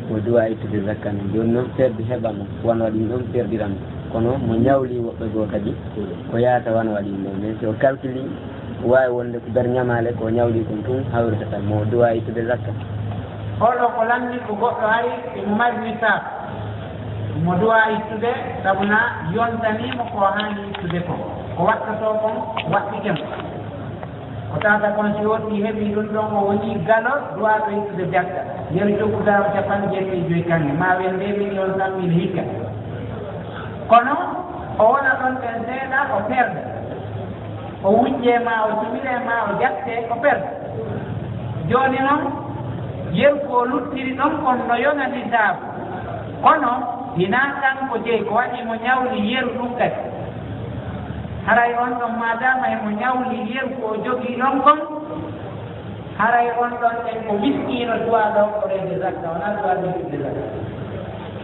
mo duwa ittude zakka no joni noon perdi heɓamo wona waɗi ɗon perdiranmo kono mo ñawli woɓɓe goo kadi ko yahata wona waɗi ɗo mais so calculi wawi wonde ko nder ñamale ko ñawli ɗum tun hawritata mo duwa ittude zakka oɗo ko lamdi ko goɗɗo hari emo mari nisab mo duwa ittude sabuna yontanimo ko hani ittude ko wattato kon waɗɗikemo ko tawata kon si wotti heeɓi ɗum ɗon o woni galo duwaɗo ittude jakka yeru cokkudaro capanɗe jeetati joyi kange ma wen 2 millions 100 mille hikka kono o wona ɗon ɓen seeɗa o perde o wujje ma o sumire ma o jatte ko perde joni noon yeru ko luttiri ɗon kon no yonani saabu kono hina kanko jeeyi ko waɗi mo ñawli yeru ɗum kadi haray on ɗon madama emo ñawli yeru ko jogii ɗon kon haray on ɗon en ko miskino duwaɗo o rede zakka wona duwaɗo ittude zakka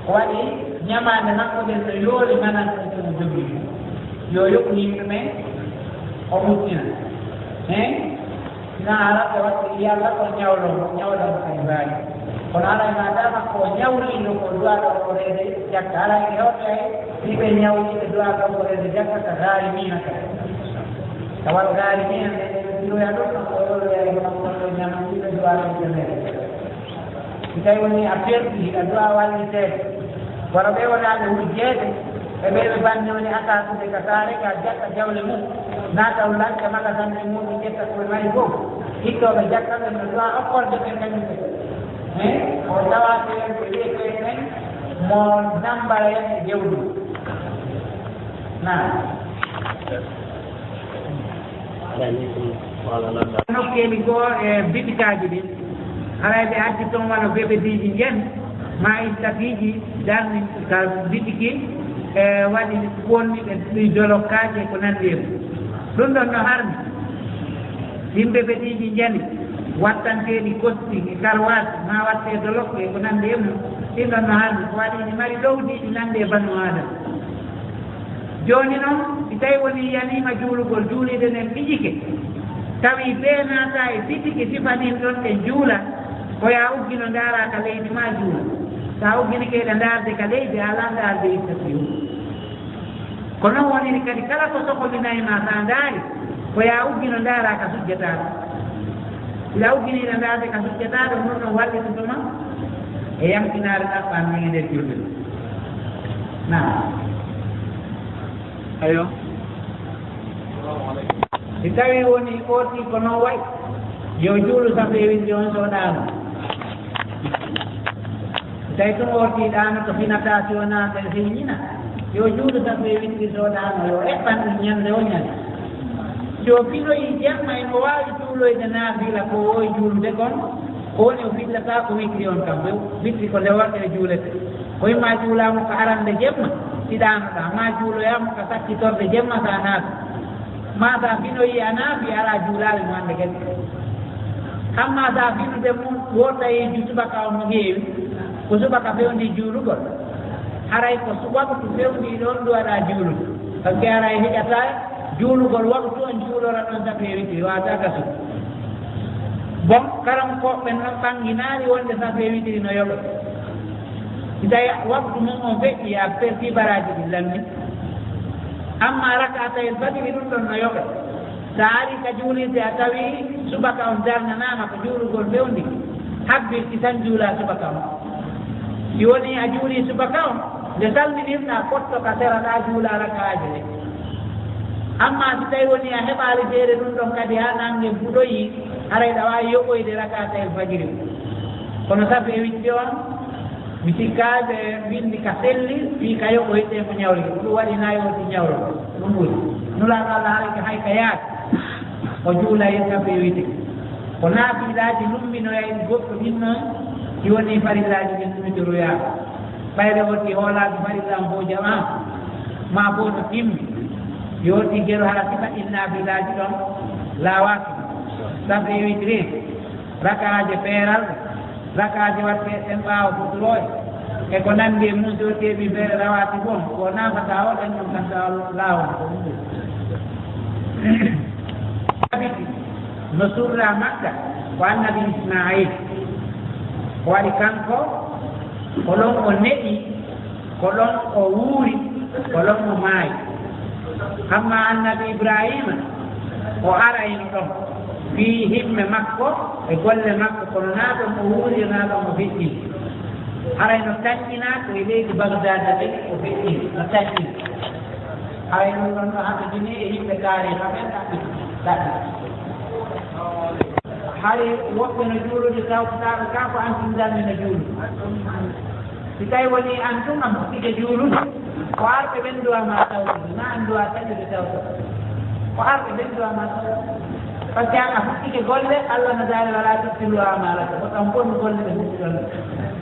ko waɗi ñamande makko nden so yoori mananta somo jogii yo yoɓ yimɓe ɓe o mustina na araɓe waɗde yalla ko ñawloo kadi mbawi kono haray madama ko ñawliɗo ko duwaɗo o rede jakka haray ɓe hewta he si ɓe ñawliɓe duwaɗo o rede jakka ka gaari mina ka tawat gaari mina ɗiroya ɗon ko yoloyaemakkoɗo ñamatiɓe duwaɗo jemere si tawi woni a perdi a duwa walliteede kono ɓe wonaɓe wujjeede e ɓeɓe banni woni akasude ka saare ka jakka jawle mum nataw lanke maga tan e muɗum ƴetta koye mari fof hittoɓe jakka ɓe no duwa okkorde ɓe kañumɓe o tawate en ko wiyete en mo nambara en e jewɗum na nokkeeli goo e bitikaji ɗin haray ɓe addi toon wano bébédiji ngen ma istafiji darni ka bitiki e waɗi wonni ɓe ɗi jolokkaji ko nanndima ɗum ɗon no harmi ɗin bébédiji njani wattanteɗi kosti e karwat ma watte dolokke ko nande e mum ɗin ɗon no harmi ko waɗi ɗi mari ɗowdiɗi nande e bannu adama joni noon si tawi woni yanima juulugol juulide nden ɓijike tawi ɓeenata e bitike sifanin ɗon ɓe juula ko ya uggino ndaara ka leydi ma juula sa ugginikeɗe ndaarde ka leydi ala ndaarde ittatiyo ko noon woniri kadi kala ko sohlinayma sa ndaari ko ya uggino ndaara ka sujjataɗo ila ugginiɗe ndaarde ka sujjataɗo ɗum ɗon wallitotoma e yamtinare ɗaɓɓan min e nder julde na ayo si tawi woni ɓooti ko noon wayi yo juulu sabu e windi on soɗano si tawi ɗum ortiɗano to finata si wona ɓe feññina yo juulu sabu e windi soɗano yo eɓɓan ɗum ñande o ñande so filoyi jemma emo wawi juuloyde naafila ko wowi juulude kon ko woni o fillata ko wikri on kam ɓe witri ko nde worɗe e juulete ko yimma juulamo ko arande jemma siɗanoɗa ma juuloyamo ko sakkitorde jemma sa naafi ma sa finoyi a naafi ala juulare mo hande kadi amma sa finude mum wotayeju subaka o no heewi ko subaka fewndi juulugol haray ko waktu fewndi ɗon ɗo waɗa juulude par ce que haray heƴata juulugol waktu on juulora ɗon sape witiri wata gasu bon karam koɓɓe noon ɓanginaari wonde sape witiri no yoɓa si tawi waktu mum on feƴƴi a perti baraji ɗi lammi amma rakatayel fajiri ɗum ɗon no yoɓa sa ari ka juulirde a tawi subaka on darnanama ko juulugol fewndi habbirti tan juula subaka on si woni a juuli subaka on nde salminirɗa potto ka seraɗa juula rakaji ɗe amma si tawi woni a heɓali jeere ɗum ɗon kadi ha nangue fuɗoyi harayɗa wawi yoɓoyde rakatayel fajiri kono sabu e witti on mi sikkaɓe windi ka selli fi ka yoɓoyde ko ñawri ɗum waɗi nayoti ñawro ɗum ɓuuri nulaɗo Allah haalake hay ka yaata o juulay sabu e witti ko naafilaji lumminoya en goɗɗo ɗin noon si woni farillaji ɗin ɗumitiroyaama ɓayde wonti hoolaji farillam fo jama ma fo no timmi yoti gero hala sifa innafilaji ɗon lawaki sabu e witiri rakaje feeral rakaje watte ɗen ɓaawa futuroye e ko nandi e mum so teeɓi feere rawati bon ko nafata o ɗen ɗon kanta laawon ko ɗum abiti no surra makka ko annabi ismail o waɗi kanko ko ɗon o neɗi ko ɗon o wuuri ko ɗon o maayi amma annabi ibrahima o arayno ɗon fi himme makko e golle makko kono naa ɗon o wuuri naa ɗon o feƴƴi arayno taƴƴina ko e leydi bagdade ɓe o feƴƴi no taƴƴina arayno ɗon ɗo hamɓe jini e yimɓe kaari haɓen ɗaɓɓi hay woɓɓe no juulude tawtoɗaɓe ka ko an tindalmi no juulude si tawi woni an tun am fuɗɗike juulude ko arɓe ɓennduwama tawtude na annduwa taƴude tawtude ko arɓe ɓennduwama tawtude par ce que an a fuɗɗike golle Allah no daari wala tittiluwama alata ko tan bonni golle ɓe fuɗɗiɗon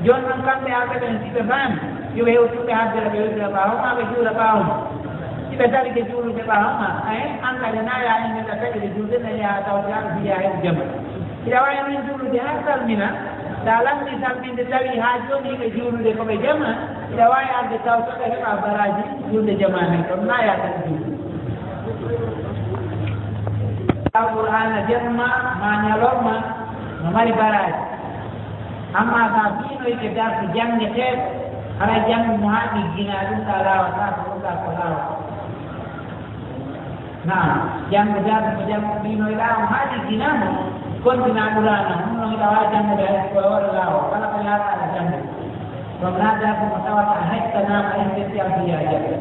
joni noon kamɓe arɓeɓen siɓe faami yoɓe hewtuɓe haddere ɓe witira ɓaawoma ɓe juula ɓaawma siɓe darike juulude ɓaawma an kadi naya en neɗa taƴude juulde ne yaha tawde aɗa fiya hen jama ina wawi noon juulude ha salmina sa lamdi salminde tawi ha joni ɓe juulude koɓe jama ina wawi arde tawtoɓe heɓa baraji julde jamanen ɗon naya tan juulde alqur'ana jemma ma ñalorma no mari baraji amma sa fiinoyke darto jangeteɓe hara janggo mo ha ɗiggina ɗum ɗa lawata ko ɗumɗa ko lawata naam janggo darto ko janggo fiinoyɗamo ha ɗigginamo kontina ɓurana ɗum noon iɗa wawi janggude hay ko waɗa lawo kala ko yataɗa janggo ɗum na darto mo tawata hectanama en ɓetti am fiya janggo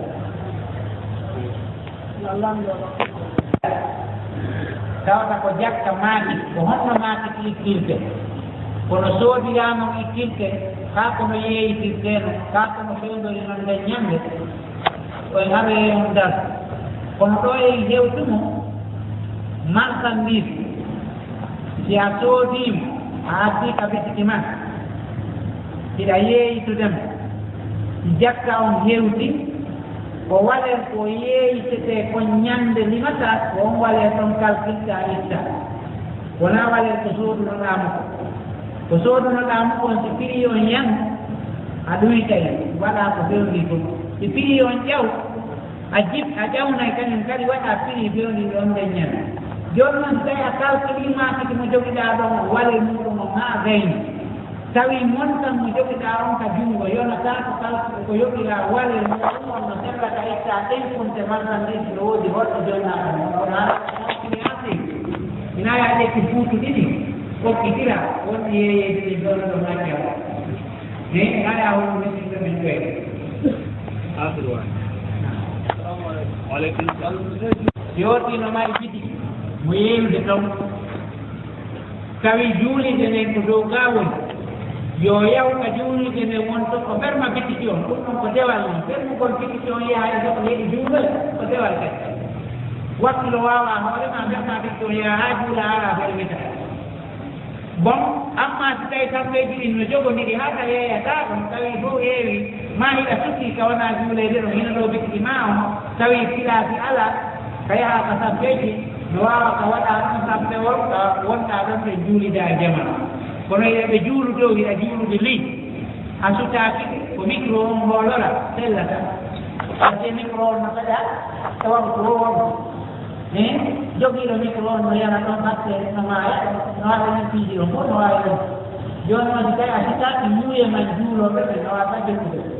tawata ko jakka maaki ko honno maaki ittinte kono soodirama ittinte ka kono yeeyitirteno ka kono fewdori non nden ñamde koye haɓe on dar kono ɗo e hewtumo marchandise si a soodima a addi ka bitiki ma hiɗa yeeyitudema jakka on hewti ko waɗen ko yeeyitete ko ñande limata ko on waɗe ɗon kalkitta itta wona waɗen ko soodunoɗamo ko soodunoɗamo on so prix on yan a ɗuytay waɗa ko fewndi fof so prix on ƴaw a ƴawnay kañum kadi waɗa prix fewndi ɗon nden ñan joni noon tawi a kalkulima kadi mo joguiɗa ɗon waɗe muɗum o ha gayni tawi montan mo joguiɗa on ka junngo yonata ko yoɓira wale muɗum on no sellata itta ɗenkunte marchandise no woodi holɗo jonnaka onaati ina yaɗeki buutu ɗiɗi kokkitira wonɗi yeeyeji ɗi jonnoɗo macca e aya holɗo mesinɗo men ƴoye yootino mari jidi mo yeeyude ton tawi juulide nden ko dow ga woni yo yawta juulide nde wonto ko ferma bitiki on ɗum ɗon ko dewal on fermugol bitiki on yaha e soko yeeɗi juulal ko dewal kadi waktulo wawa hoorema ferma bitiki on yaha ha juula ala fermita bon amma si tawi kamɓeji ɗin no jogonɗiɗi ha ka yeeyata ɗum tawi fof heewi ma hiɗa sukki ka wona juulede ɗon hino ɗo bitiki ma on tawi filaki ala ka yaha ka sabbeji no wawa ka waɗa ɗum sabbe wonɗa ɗon ɓe juulida jama kono yiɗaɓe juulu dow hiɗa juulude ley a sutaki ko micro on mboolora sellata wadde micro on no gaɗa e waktu o wonko jogiiɗo micro on no yana ɗon hakke no maaya no waɗa hen piiji o fof no wawi ɗon joni noon si tawi a sitaki muuye man juuloɓe ɓe no wata jokkude